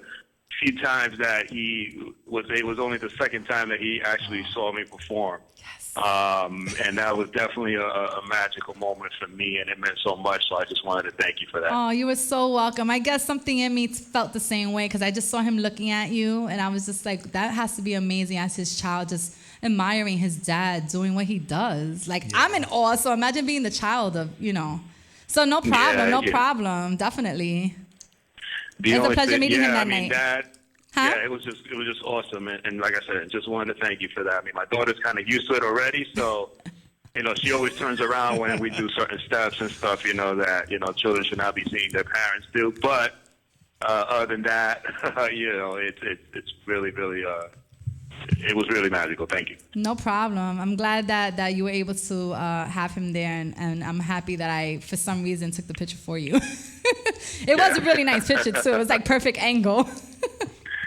few times that it was only the second time that he actually saw me perform. Yes. And that was definitely a magical moment for me, and it meant so much. So I just wanted to thank you for that. Oh, you were so welcome. I guess something in me felt the same way because I just saw him looking at you, and I was just like, that has to be amazing as his child just admiring his dad doing what he does. Like, I'm in awe. So imagine being the child of, So no problem. Definitely. It was a pleasure meeting him that night. Yeah, it was just awesome, and like I said, just wanted to thank you for that. I mean, my daughter's kind of used to it already, so she always turns around when we do certain steps and stuff. That children should not be seeing their parents do. But other than that, it's really, really, it was really magical. Thank you. No problem. I'm glad that you were able to have him there, and I'm happy that I, for some reason, took the picture for you. It was a really nice picture too. It was like perfect angle.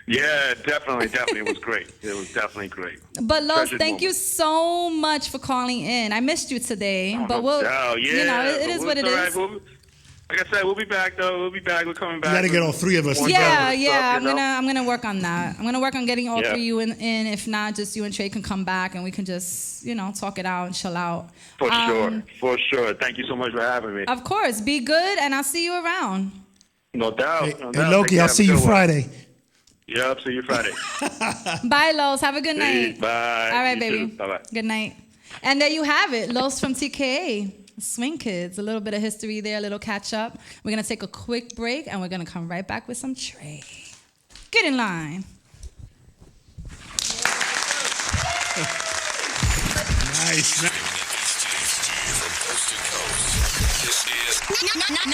Yeah, definitely. It was great. It was definitely great. But Los, thank you so much for calling in. I missed you today, but it is what it is. Like I said, we'll be back though. We'll be back. We're coming back. You got to get all three of us together. Yeah. I'm gonna work on that. I'm gonna work on getting all three of you in. If not, just you and Trey can come back and we can just talk it out and chill out. For sure. Thank you so much for having me. Of course. Be good, and I'll see you around. No doubt. Hey, Loki, I'll see you Friday. Yep, see you Friday. Bye, Los. Have a good night. Bye. All right, baby. Bye-bye. Good night. And there you have it. Los from TKA. Swing Kids. A little bit of history there, a little catch up. We're going to take a quick break, and we're going to come right back with some Trey. Get in line. Nice.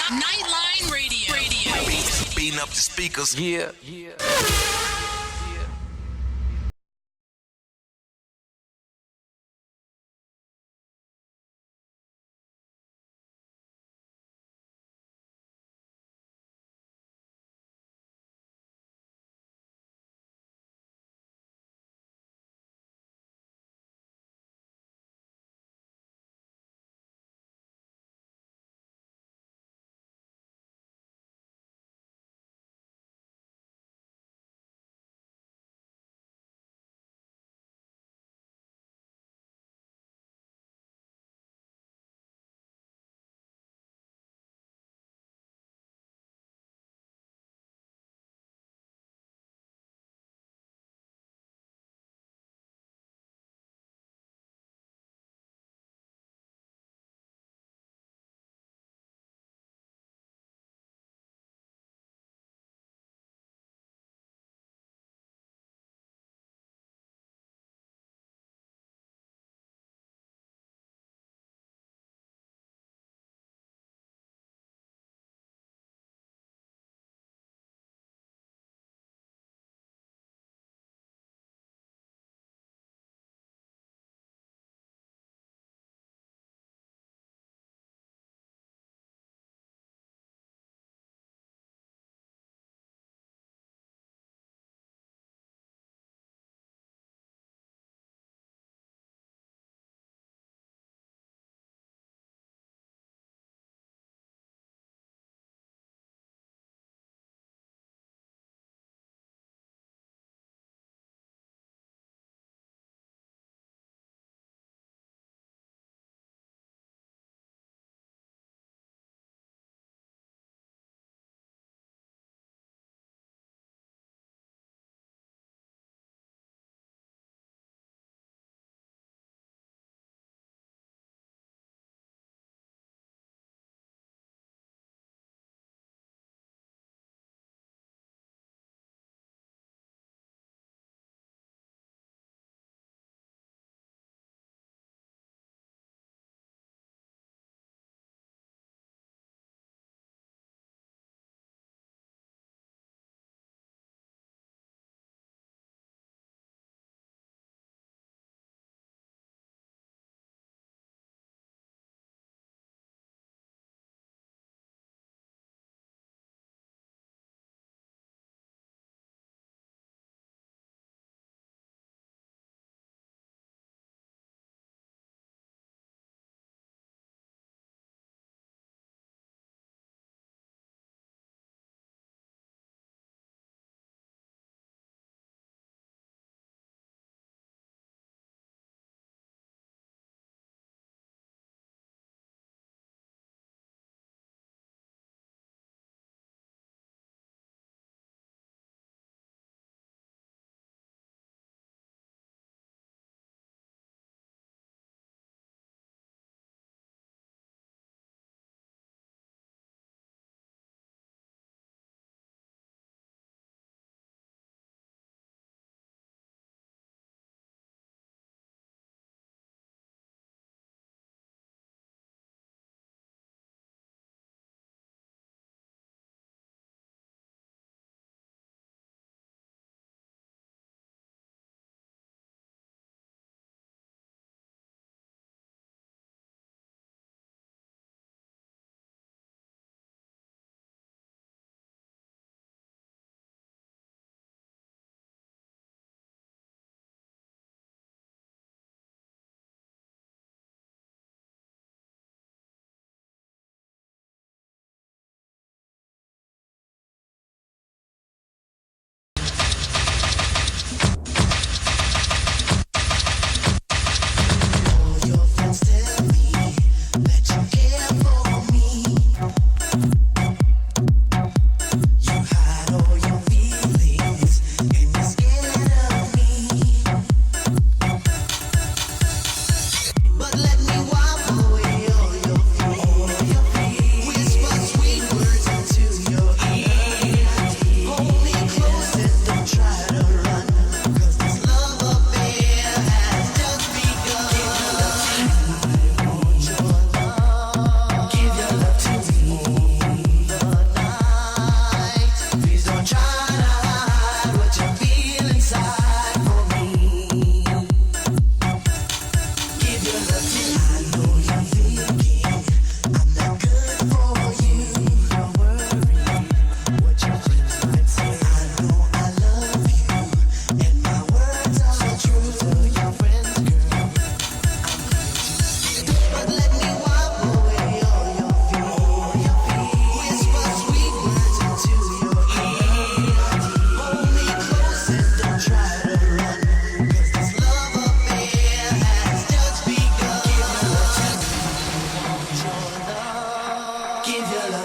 Niteline Radio. Speeding up the speakers. Yeah.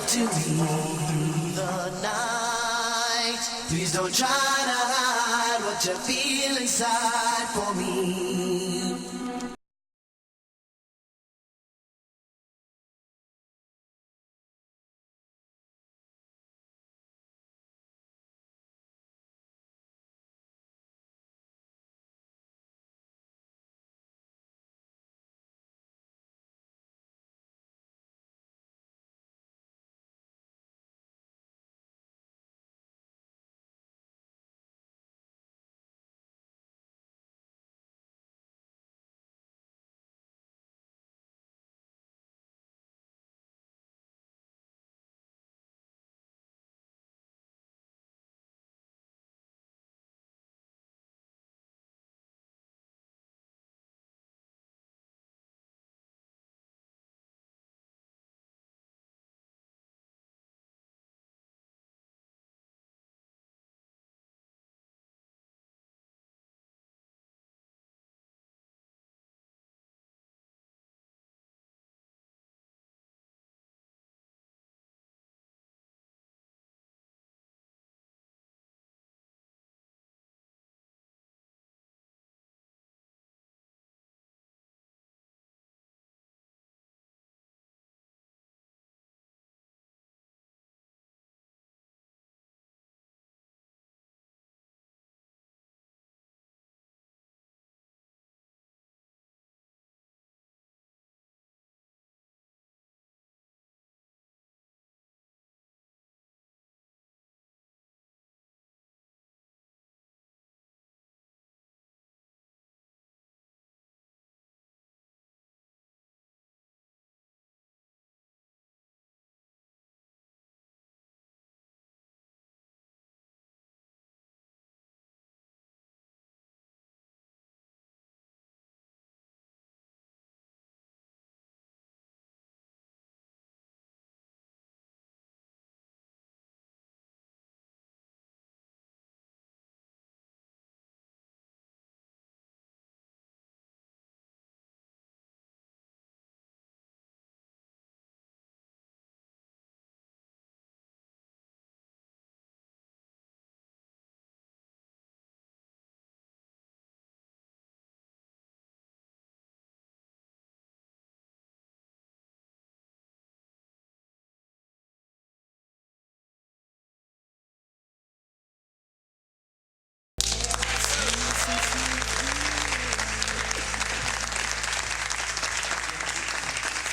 to me through the night. Please don't try to hide what you feel inside for me.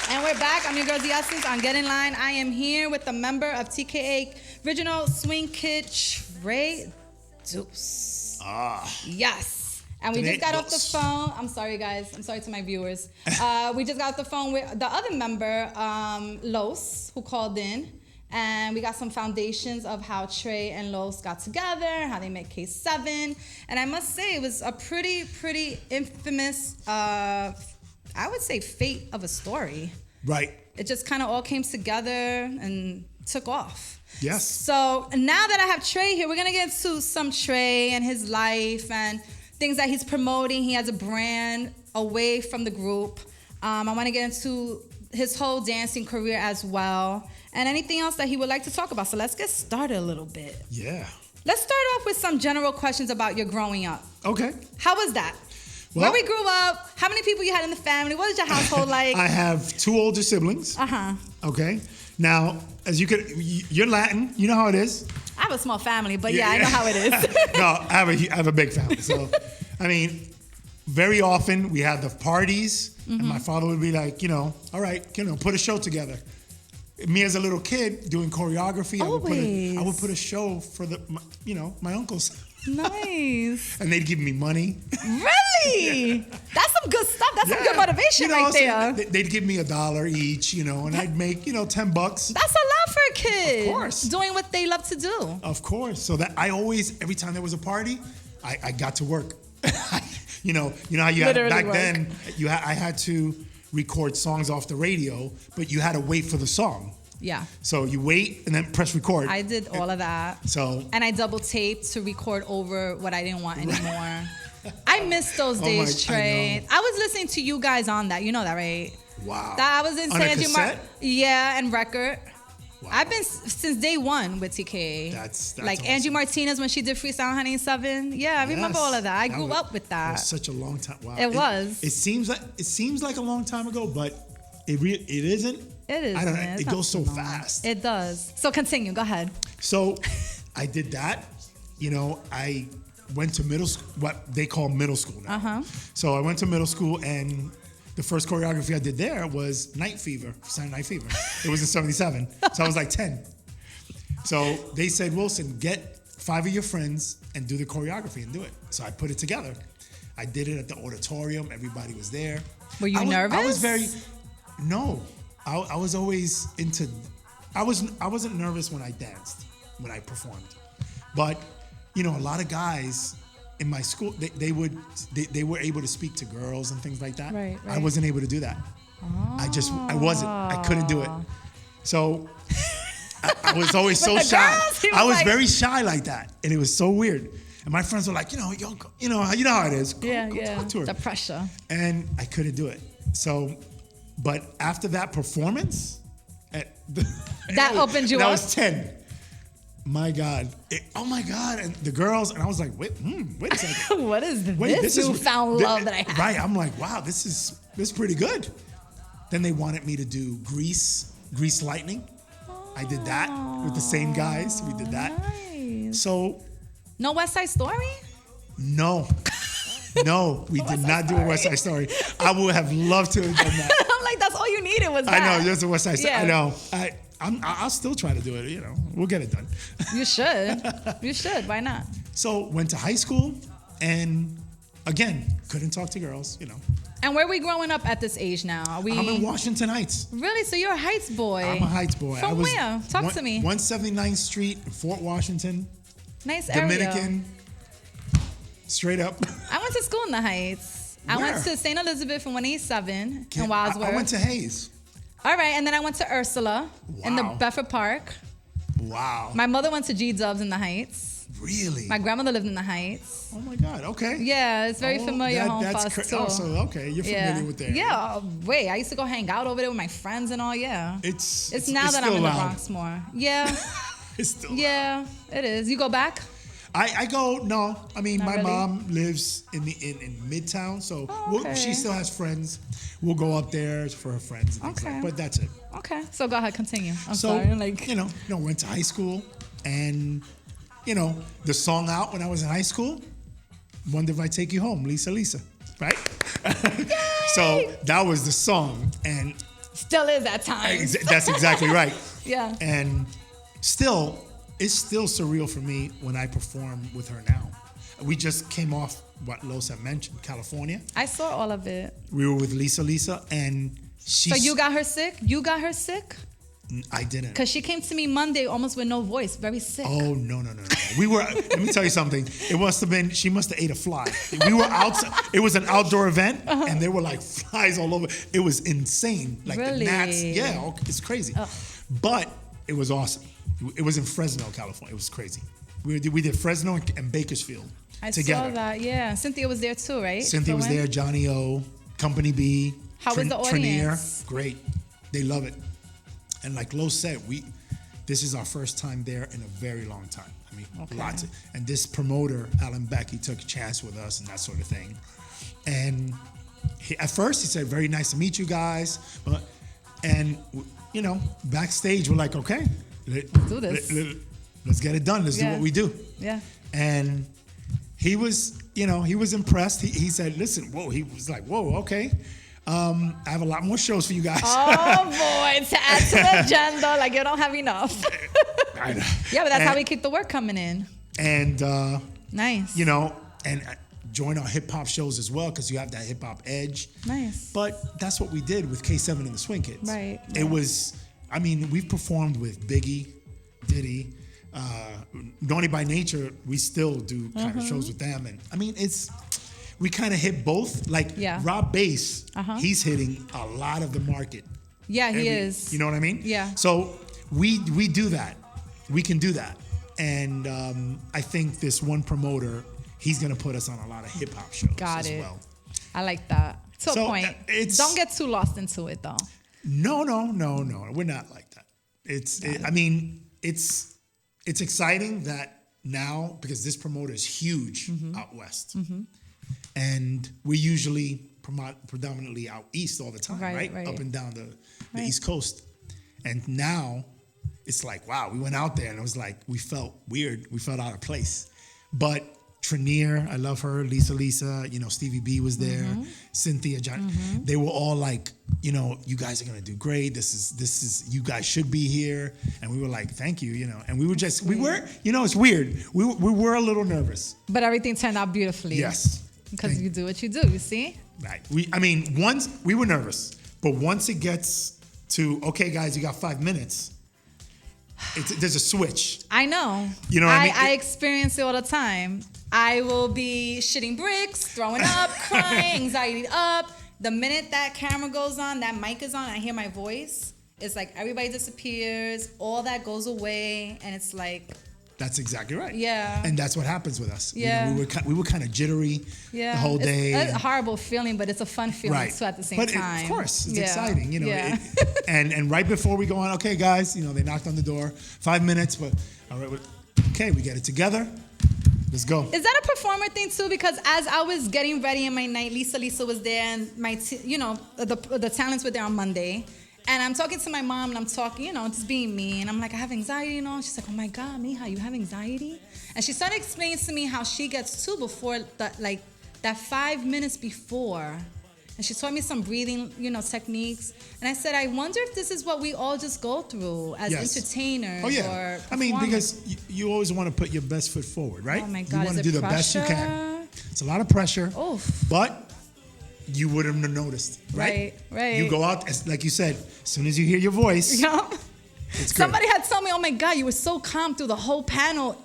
And we're back. I'm your girl, The Essence, on GetInLine. I am here with a member of TKA Original Swing Kid, Tre Deuce. Yes. And we just got off the phone. I'm sorry, guys. I'm sorry to my viewers. We just got off the phone with the other member, Los, who called in. And we got some foundations of how Tre and Los got together, how they met K7. And I must say, it was a pretty infamous, I would say, fate of a story. Right. It just kind of all came together and took off. Yes. So now that I have Tre here, we're going to get into some Tre and his life and things that he's promoting. He has a brand away from the group. I want to get into his whole dancing career as well, and anything else that he would like to talk about. So let's get started a little bit. Yeah. Let's start off with some general questions about your growing up. Okay. How was that? Well, where we grew up, how many people you had in the family, what was your household like? I have 2 older siblings. Uh-huh. Okay. Now, as you're Latin, you know how it is. I have a small family, but yeah, I know how it is. No, I have a big family. So, I mean, very often we had the parties, and my father would be like, all right, put a show together. Me as a little kid doing choreography, I would put a show for my uncles. Nice. And they'd give me money. Really? Yeah. That's some good stuff. That's some good motivation right there. So they'd give me $1 each, and I'd make, $10. That's a lot for a kid. Of course. Doing what they love to do. Of course. So that I always, every time there was a party, I got to work. you know how you had back then. I had to record songs off the radio, but you had to wait for the song. Yeah. So you wait and then press record. I did all of that. And I double taped to record over what I didn't want anymore. I miss those days, Tre. I was listening to you guys on that. You know that, right? Wow. I was in on a cassette? Yeah, and record. I've been since day one with TKA. That's like awesome. Angie Martinez when she did Freestyle Honey 7. Yeah, I remember all of that. I grew up with It that. was such a long time. Wow. It was. It seems like a long time ago, but it isn't. It is. I don't know. It's It not goes so long. fast. It does. So continue. Go ahead. So I did that. You know, I went to middle school, what they call middle school now. So I went to middle school, and the first choreography I did there was Night Fever, Saturday Night Fever. It was in 77. So I was like 10. So they said, Wilson, get 5 of your friends and do the choreography and do it. So I put it together. I did it at the auditorium. Everybody was there. Were you nervous? I was no. I was always into, I wasn't nervous when I danced, when I performed. But, you know, a lot of guys in my school, they were able to speak to girls and things like that. Right. I wasn't able to do that. I couldn't do it. So I was always so shy. I was very shy like that. And it was so weird. And my friends were like, you know how it is. Go talk to her. The pressure. And I couldn't do it. So, but after that performance, that opened you up? I was 10. My God. Oh my God. And the girls, and I was like, wait a second. What is this newfound love that I have? Right. I'm like, wow, this is pretty good. Then they wanted me to do Grease Lightning. I did that with the same guys. We did that. Nice. So. No West Side Story? No, we did not do a West Side Story. I would have loved to have done that. I'm like, that's all you needed was that. I know, just a West Side Story. Yeah. I know. I'll still try to do it. You know, we'll get it done. You should. You should. Why not? So went to high school, and again, couldn't talk to girls. You know. And where are we growing up at this age now? I'm in Washington Heights. Really? So you're a Heights boy? I'm a Heights boy. From where? Talk to me. 179th Street, Fort Washington. Nice area. Dominican. Straight up. I went to school in the Heights. I Where? went to St. Elizabeth in 187 in Wadsworth. I went to Hayes. All right, and then I went to Ursula in the Bedford Park. Wow. My mother went to G-Dubs in the Heights. Really? My grandmother lived in the Heights. Oh my God. Okay. Yeah, it's very familiar home for us too. So okay, you're familiar with that. Yeah. Wait, I used to go hang out over there with my friends and all. Yeah. It's now that I'm in loud. the Bronx more. Yeah. It's still loud. Yeah, it is. You go back? I go, no. I mean, Not my really? mom lives in Midtown, so okay. she still has friends. We'll go up there for her friends and things like that. But that's it. Okay. So go ahead, continue. I'm So, sorry. went to high school, and, the song out when I was in high school, Wonder If I Take You Home, Lisa, right? So that was the song, and still is at times. That's exactly right. Yeah. And it's still surreal for me when I perform with her now. We just came off what Los had mentioned, California. I saw all of it. We were with Lisa, and she. So you got her sick? You got her sick? I didn't. Because she came to me Monday almost with no voice, very sick. Oh, no. We were, let me tell you something. She must have ate a fly. We were outside. It was an outdoor event, and there were like flies all over. It was insane. Like really? the gnats. Yeah, it's crazy. But it was awesome. It was in Fresno, California. It was crazy. We did Fresno and Bakersfield together. I saw that, yeah. Cynthia was there too, right? Cynthia was there, Johnny O, Company B. How was the audience? Trenier. Great. They love it. And like Lo said, this is our first time there in a very long time. I mean, lots of, and this promoter, Alan Beck, he took a chance with us and that sort of thing. And at first he said, very nice to meet you guys. And backstage we're like, okay, let's do this. Let's get it done. Let's do what we do. Yeah. And he was impressed. He said, listen, whoa, he was like, whoa, okay. I have a lot more shows for you guys. Oh boy, to add to the agenda, like you don't have enough. I know. Yeah, but that's how we keep the work coming in. And nice. And join our hip hop shows as well, because you have that hip hop edge. Nice. But that's what we did with K7 and the Swing Kids. Right. It was, we've performed with Biggie, Diddy, Naughty by Nature. We still do kind of shows with them, and we kind of hit both. Like Rob Bass, he's hitting a lot of the market. Yeah, he is. You know what I mean? Yeah. So we do that. We can do that. And I think this one promoter, he's going to put us on a lot of hip hop shows as well. I like that. To a point. Don't get too lost into it though. No. We're not like that. I mean, it's exciting that now, because this promoter is huge out west, and we're usually predominantly out east all the time, right? Up and down the East Coast, and now it's like, wow, we went out there and it was like we felt weird, we felt out of place, but. Trinier, I love her. Lisa, Stevie B was there. Cynthia, John, they were all like, you guys are gonna do great. This is, you guys should be here. And we were like, thank you, And we were it's weird. We were a little nervous, but everything turned out beautifully. Yes, because you do what you do. You see, right? Once we were nervous, but once it gets to okay, guys, you got 5 minutes. There's a switch. I know. You know what I mean? I experience it all the time. I will be shitting bricks, throwing up, crying, anxiety up. The minute that camera goes on, that mic is on, I hear my voice. It's like everybody disappears, all that goes away, and it's like. That's exactly right. Yeah. And that's what happens with us. Yeah. We were kind of jittery the whole day. It's a horrible feeling, but it's a fun feeling too at the same time. Of course, it's exciting, and right before we go on, okay, guys, they knocked on the door, 5 minutes, but all right, okay, we get it together. Let's go. Is that a performer thing too? Because as I was getting ready in my night, Lisa was there, and my, the talents were there on Monday. And I'm talking to my mom, and I'm talking, just being me. And I'm like, I have anxiety, She's like, oh my God, Mija, you have anxiety? And she started explaining to me how she gets to before, that 5 minutes before. And she taught me some breathing, techniques. And I said, I wonder if this is what we all just go through as entertainers. Oh, yeah. Or because you always want to put your best foot forward, right? Oh my God, you want to do the best you can. It's a lot of pressure. Oof. But you wouldn't have noticed, right? Right. You go out, like you said, as soon as you hear your voice, it's good. Somebody had told me, oh my God, you were so calm through the whole panel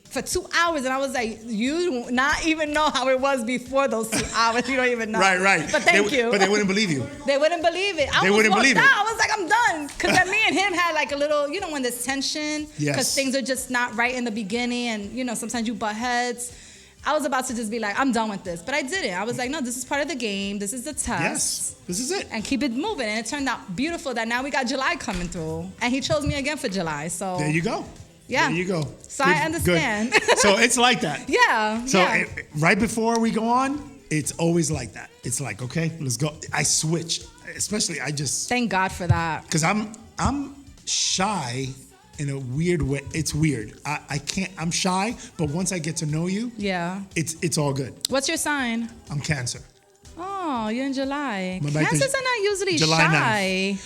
for 2 hours. And I was like, you do not even know how it was before those 2 hours. You don't even know. Right. But thank you. But they wouldn't believe you. They wouldn't believe it. I was like, I'm done. Because then me and him had like a little, when there's tension, because things are just not right in the beginning, and, sometimes you butt heads. I was about to just be like, I'm done with this. But I didn't. I was like, no, this is part of the game. This is the test. Yes, this is it. And keep it moving. And it turned out beautiful that now we got July coming through. And he chose me again for July. So there you go. Yeah. There you go. So good, I understand. So it's like that. Yeah. So right before we go on, it's always like that. It's like, okay, let's go. I switch. Especially, thank God for that. Because I'm shy in a weird way. It's weird. I can't. I'm shy, but once I get to know you, it's all good. What's your sign? I'm Cancer. Oh, you're in July. Cancers are not usually July shy.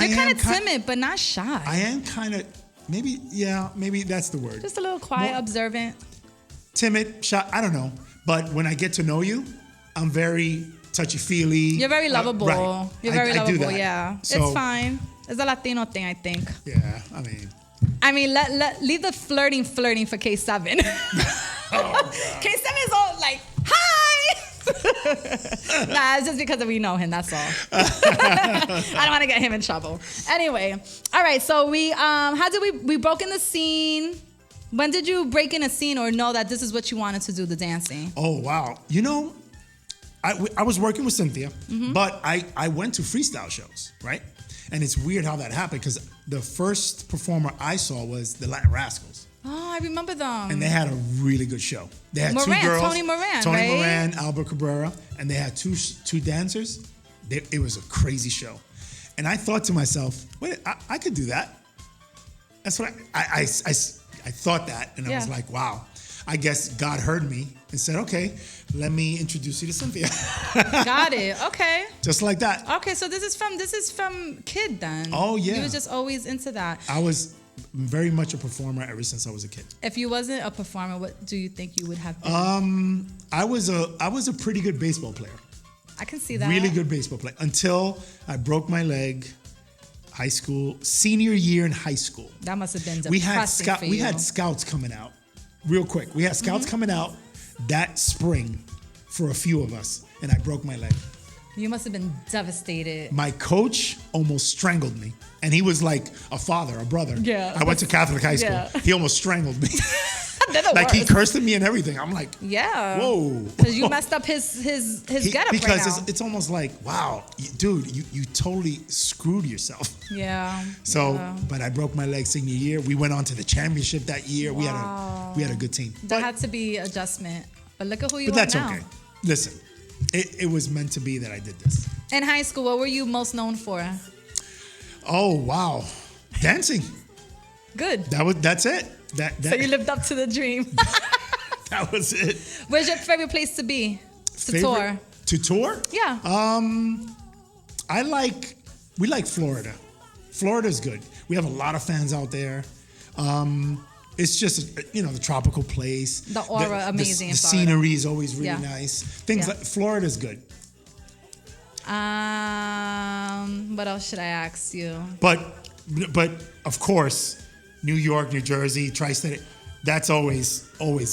You're kind of timid, but not shy. I am kind of. Maybe that's the word. Just a little quiet, observant. Timid, shy, I don't know. But when I get to know you, I'm very touchy-feely. You're very lovable. Right. You're very lovable, do that. Yeah. So, it's fine. It's a Latino thing, I think. Yeah, leave the flirting for K7. K7 is all like, hi! Nah, it's just because we know him, that's all. I don't want to get him in trouble. Anyway, all right, so we broke in the scene. When did you break in a scene or know that this is what you wanted to do, the dancing? Oh, wow. I was working with Cynthia, but I went to freestyle shows, right? And it's weird how that happened because the first performer I saw was the Latin Rascals. Oh, I remember them. And they had a really good show. They had two girls. Tony Moran, Albert Cabrera, and they had two dancers. It was a crazy show. And I thought to myself, wait, I could do that. That's what I thought that, and I was like, wow. I guess God heard me and said, okay, let me introduce you to Cynthia. Got it. Okay. Just like that. Okay, so this is from kid then. Oh, yeah. You were just always into that. I was very much a performer ever since I was a kid. If you wasn't a performer, what do you think you would have been? I was a pretty good baseball player. I can see that. Really good baseball player until I broke my leg. High school, senior year in high school. That must have been depressing for you. We had scouts coming out. Real quick, we had scouts coming out that spring for a few of us, and I broke my leg. You must have been devastated. My coach almost strangled me, and he was like a father, a brother. Yeah. I went to Catholic high school. Yeah. He almost strangled me. They're the Like he worst. cursed at me and everything. I'm like, Yeah. whoa. Because you messed up his getup right because now. it's almost like, wow, dude, you totally screwed yourself. Yeah. So, yeah. but I broke my leg senior year. We went on to the championship that year. Wow. We had a good team. That had to be adjustment. But look at who you But are that's now. okay. Listen, it was meant to be that I did this. In high school, what were you most known for? Oh wow, dancing. Good. That's it. So you lived up to the dream. That was it. Where's your favorite place to be? To tour? To tour? Yeah. We like Florida. Florida's good. We have a lot of fans out there. It's just, the tropical place. The aura, amazing. The in Florida. scenery is always really Yeah. nice. Things like Florida's good. What else should I ask you? But of course, New York, New Jersey, Tri-State, that's always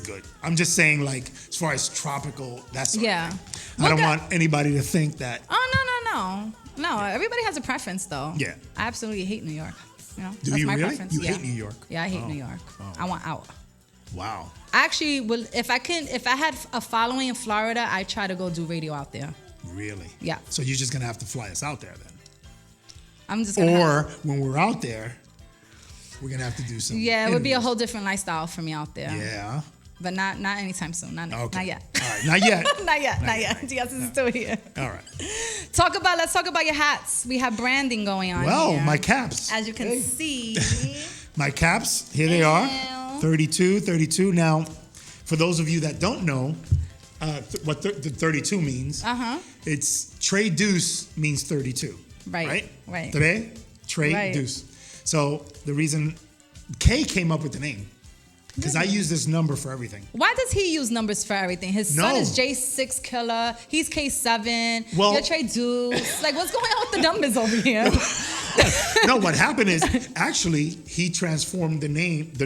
good. I'm just saying, like, as far as tropical, that's Yeah. I don't want anybody to think that. Oh, no. Everybody has a preference, though. Yeah. I absolutely hate New York. Do that's you my really? preference. You Yeah. hate New York? Yeah, I hate New York. I want out. Wow. Actually, if I had a following in Florida, I'd try to go do radio out there. Really? Yeah. So you're just gonna have to fly us out there then. I'm just gonna. Or when we're out there, we're gonna have to do some. Yeah, it would be a interviews. whole different lifestyle for me out there. Yeah. But not anytime soon. Not yet. All right. Not yet. not yet. DS is still here. All right. Let's talk about your hats. We have branding going on Well, here. my caps. As you can see. My caps, here they are. 32. Now, for those of you that don't know what the 32 means, it's Tre Deuce means 32. Right. Tre, Right. Deuce. So the reason K came up with the name, because I use this number for everything. Why does he use numbers for everything? His son is J6 Killer. He's K7. Well- You're Tre Deuce. Like, what's going on with the numbers over here? No, what happened is actually he transformed the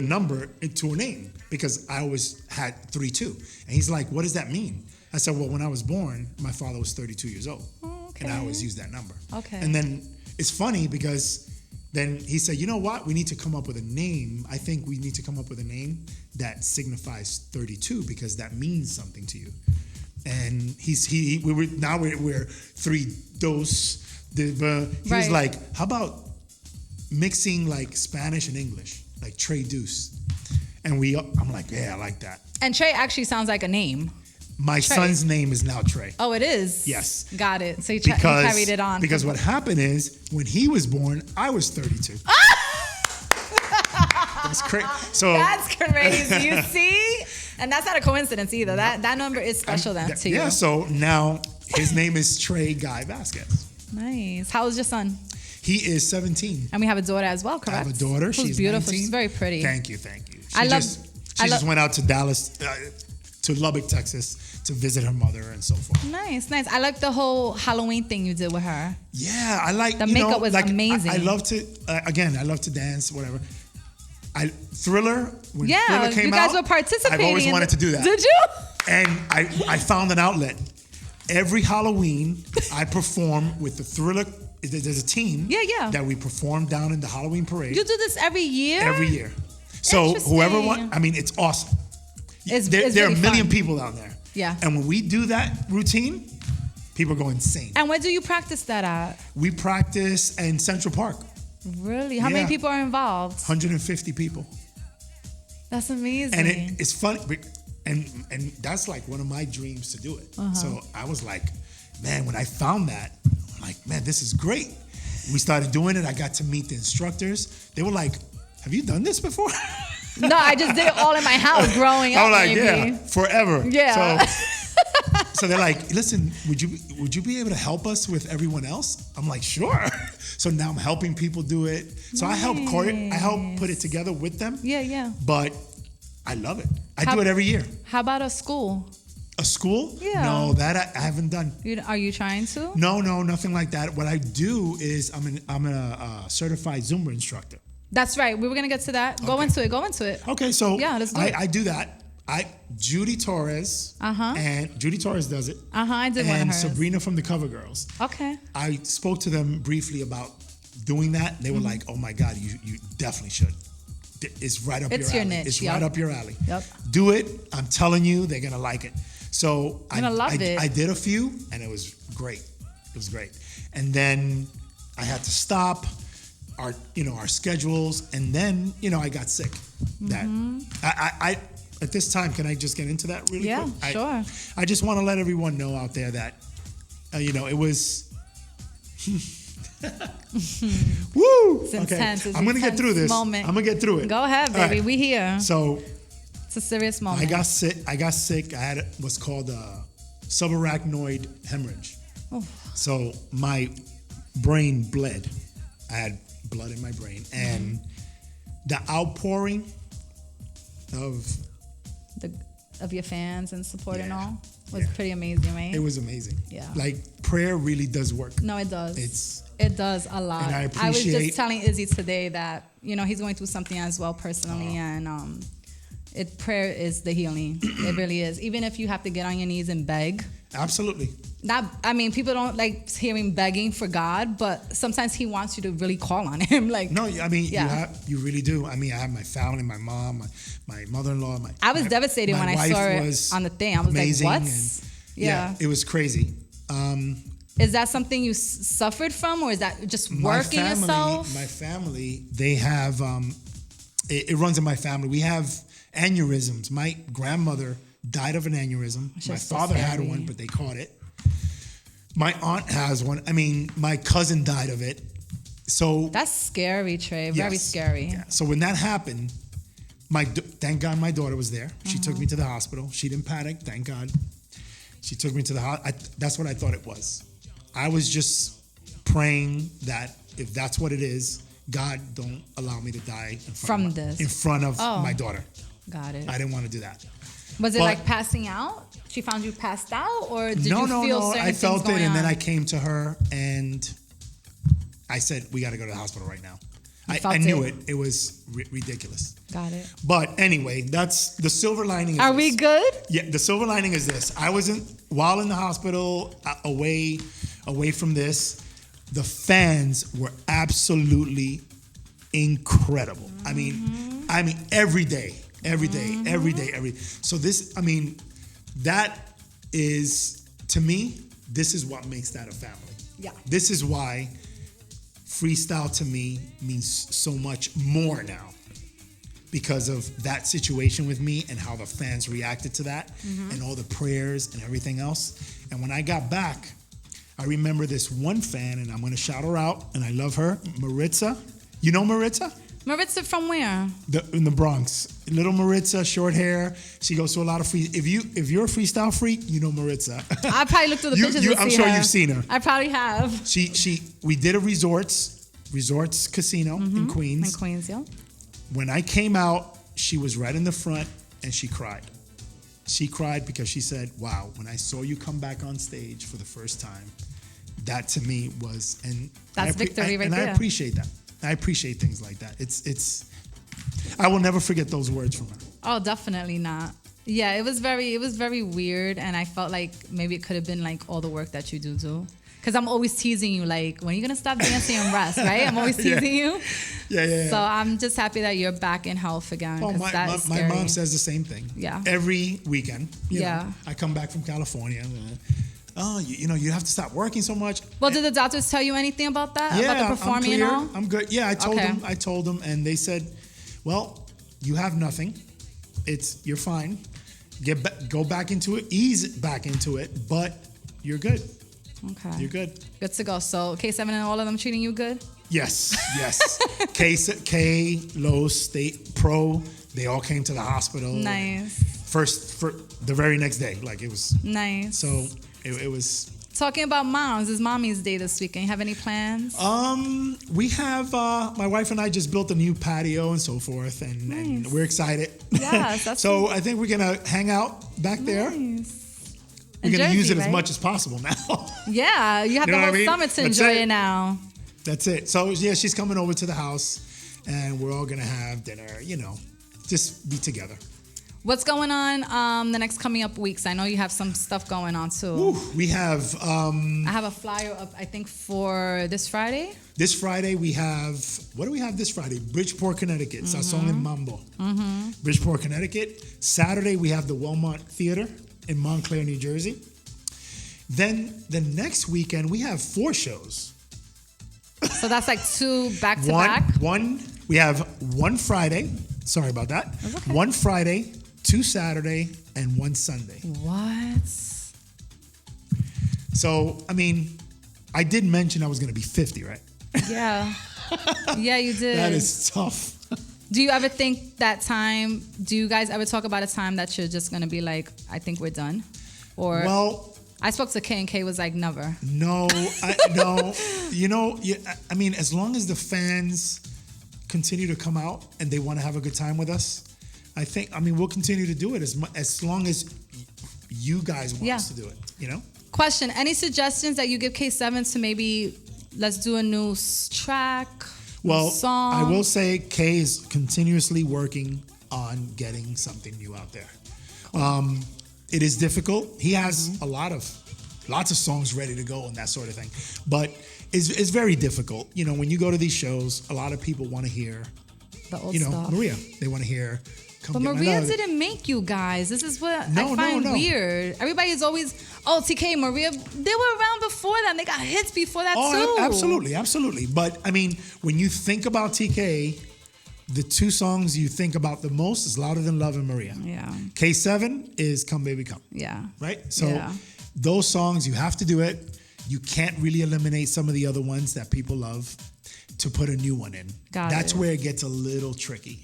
number into a name because I always had 32. And he's like, what does that mean? I said, well, when I was born, my father was 32 years old. Okay. And I always used that number. Okay. And then it's funny because then he said, you know what? We need to come up with a name. I think we need to come up with a name that signifies 32 because that means something to you. And we're 3 dos. He was like, how about mixing like Spanish and English, like Tre Deuce? And I'm like, yeah, I like that. And Tre actually sounds like a name. My son's name is now Tre. Oh, it is? Yes. Got it. So you carried it on. Because what happened is, when he was born, I was 32. That's crazy. So that's crazy. You see? And that's not a coincidence either. That number is special then to you. Yeah, so now his name is Tre Guy Vasquez. Nice. How old is your son? He is 17. And we have a daughter as well, correct? I have a daughter. Who's She's beautiful. 19. She's very pretty. Thank you. She just went out to Dallas, to Lubbock, Texas, to visit her mother and so forth. Nice. I like the whole Halloween thing you did with her. Yeah, I like the makeup was amazing. I love to I love to dance, whatever. Thriller, when yeah, Thriller came you guys out, were participating. I've always wanted to do that. Did you? And I found an outlet. Every Halloween, I perform with the Thriller. There's a team that we perform down in the Halloween parade. You do this every year? Every year. So whoever wants, it's awesome. There are really a million fun. people down there. Yeah. And when we do that routine, people go insane. And where do you practice that at? We practice in Central Park. Really? How many people are involved? 150 people. That's amazing. And it's funny, and that's like one of my dreams to do it. So I was like, man, when I found that, I'm like, man, this is great. We started doing it. I got to meet the instructors. They were like, have you done this before? No, I just did it all in my house growing up. I'm like, maybe. yeah, forever. Yeah. So they're like, listen, would you be able to help us with everyone else? I'm like, sure. So now I'm helping people do it. So I help put it together with them. Yeah. But I love it. I do it every year. How about a school? A school? Yeah. No, that I haven't done. Are you trying to? No, nothing like that. What I do is I'm a certified Zumba instructor. That's right. We were gonna get to that. Go into it. Okay, so yeah, let's do it. I do that. Judy Torres. And Judy Torres does it. I did one of And hers. Sabrina from the Cover Girls. Okay. I spoke to them briefly about doing that. They were like, "Oh my God, you definitely should." is right up It's your your alley. niche, It's yep. right up your alley. Yep. Do it. I'm telling you, they're gonna like it. So You're gonna love it. I did a few, and it was great. It was great. And then I had to stop our schedules, and then I got sick. That I at this time, can I just get into that really quick? Yeah, sure. I just want to let everyone know out there that it was. Woo! It's intense. It's I'm gonna get through this. Moment. I'm gonna get through it. Go ahead, baby. All right. We here. So It's a serious moment. I got sick. I had what's called a subarachnoid hemorrhage. Oh. So my brain bled. I had blood in my brain, and the outpouring of your fans and support and Yeah. all was pretty amazing, right? it was amazing. Yeah. Like prayer really does work. No, it does. It's It does a lot. And I was appreciate- just telling Izzy today that he's going through something as well personally, and prayer is the healing. It really is. Even if you have to get on your knees and beg. absolutely. People don't like hearing begging for God, but sometimes He wants you to really call on Him. Like, No, I mean Yeah. you really do. I mean, I have my family, my mom, my mother-in-law. I was devastated when I wife saw it was on the thing. I was like, amazing, what? and Yeah. it was crazy. Is that something you suffered from, or is that just working yourself? My family, they have it runs in my family. We have aneurysms. My grandmother died of an aneurysm. That's My just so father had scary. one, but they caught it. My aunt has one. I mean, my cousin died of it. So That's scary, Trey. Very yes. scary. Yeah. So when that happened, thank God my daughter was there. She took me to the hospital. She didn't panic. Thank God. She took me to the hospital. That's what I thought it was. I was just praying that if that's what it is, God don't allow me to die in front of my daughter. Got it. I didn't want to do that. Was it But- like passing out? She found you passed out, or did you No. feel certain I felt things it, going and then on? I came to her and I said, "We got to go to the hospital right now." I felt knew it. it. It was ridiculous. Got it. But anyway, that's the silver lining. Is Are this. we good? Yeah, the silver lining is this. I wasn't while in the hospital, away from this. The fans were absolutely incredible. I mean, every day. So this, that is, to me, this is what makes that a family. Yeah. This is why freestyle to me means so much more now, because of that situation with me and how the fans reacted to that and all the prayers and everything else. And when I got back, I remember this one fan, and I'm going to shout her out, and I love her, Maritza. You know Maritza? Maritza from where? In the Bronx. Little Maritza, short hair. She goes to a lot of free. If you're a freestyle freak, you know Maritza. I probably looked through the pictures to see I'm sure her. you've seen her. I probably have. We did a resorts casino in Queens. In Queens, yeah. When I came out, she was right in the front, and she cried. She cried because she said, "Wow, when I saw you come back on stage for the first time, that to me was..." And That's victory right and there. I appreciate that. I appreciate things like that. It's. I will never forget those words from her. Oh, definitely not. Yeah, it was very weird, and I felt like maybe it could have been like all the work that you do too. Because I'm always teasing you, like, when are you gonna stop dancing and rest, right? I'm always teasing you. Yeah. So I'm just happy that you're back in health again. Oh, 'cause that is my scary. mom says the same thing. Yeah. Every weekend. You Yeah. know, I come back from California. You have to stop working so much. Well, did the doctors tell you anything about that? Yeah, about the performing I'm and clear. all? I'm good. Yeah, I Okay. told them, and they said, "Well, you have nothing. You're fine. Go back into it. Ease back into it, but you're good. Okay. You're good." Good to go. So K7 and all of them treating you good? Yes. K, Los, State, Pro, they all came to the hospital. Nice. For the very next day, like it was. Nice. So it was. Talking about moms, it's Mommy's Day this weekend. You have any plans? We have my wife and I just built a new patio and so forth, and we're excited. Yes, that's so I think we're gonna hang out back there. Nice. We're In gonna use Jersey, it as right? much as possible now. Yeah, you have You know the what whole I mean? summer to That's enjoy it. it now. That's it. So yeah, she's coming over to the house, and we're all gonna have dinner. Just be together. What's going on the next coming up weeks? I know you have some stuff going on too. Ooh, we have. I have a flyer up, I think, for this Friday. This Friday we have. What do we have this Friday? Bridgeport, Connecticut. Sazón and Mambo. Bridgeport, Connecticut. Saturday we have the Wellmont Theater in Montclair, New Jersey. Then the next weekend we have 4 shows. So that's like 2 back to back. We have 1 Friday. Sorry about that. Okay. 1 Friday, 2 Saturday, and 1 Sunday. What? So, I mean, I did mention I was going to be 50, right? Yeah. Yeah, you did. That is tough. Do you ever think that time, do you guys ever talk about a time that you're just going to be like, I think we're done? Or Well, I spoke to K and K was like, never. no. You know, I mean, as long as the fans continue to come out and they want to have a good time with us, I mean, we'll continue to do it as long as you guys want us to do it, you know? Question, any suggestions that you give K7 to maybe let's do a new track, song? I will say K is continuously working on getting something new out there. It is difficult. He has lots of songs ready to go and that sort of thing, but it's very difficult. You know, when you go to these shows, a lot of people want to hear, the old stuff. Maria. They want to hear. But Maria didn't make you guys. This is what I find weird. Everybody's always, TK, Maria, they were around before that. And they got hits before that too. Absolutely. But I mean, when you think about TK, the 2 songs you think about the most is Louder Than Love and Maria. Yeah. K7 is Come Baby Come. Yeah. Right? So those songs, you have to do it. You can't really eliminate some of the other ones that people love to put a new one in. That's where it gets a little tricky.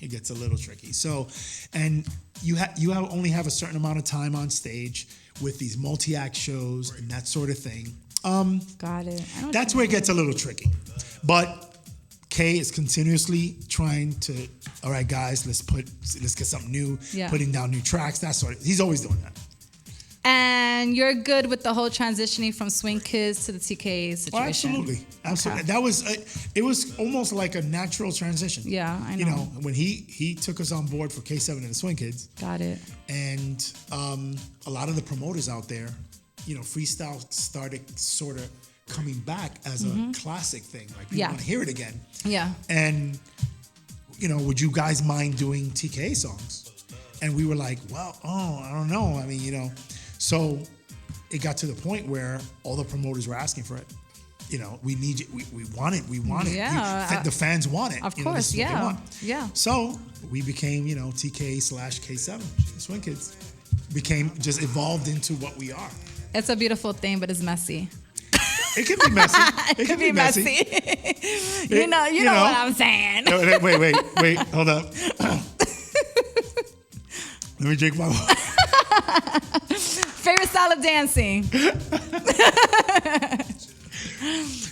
So, and you only have a certain amount of time on stage with these multi-act shows and that sort of thing. Got it. That's where it gets a little tricky. But K is continuously trying to, all right, guys, let's get something new, putting down new tracks, that sort of. He's always doing that. And you're good with the whole transitioning from Swing Kids to the TKA situation? Oh, absolutely. Okay. That was, it was almost like a natural transition. Yeah, I know. You know, when he took us on board for K7 and the Swing Kids. Got it. And a lot of the promoters out there, you know, freestyle started sort of coming back as a classic thing. Like people want to hear it again. Yeah. And, you know, would you guys mind doing TKA songs? And we were like, well, I don't know. I mean, you know. So it got to the point where all the promoters were asking for it. You know, we need it. We want it. We want it. Yeah. The fans want it. Of you know, course, this is what they want. Yeah. So we became, you know, TKA/K7, the Swing Kids. Just evolved into what we are. It's a beautiful thing, but it's messy. It can be messy. It can be messy. you know what I'm saying. Wait, hold up. Let me drink my water. Favorite style of dancing?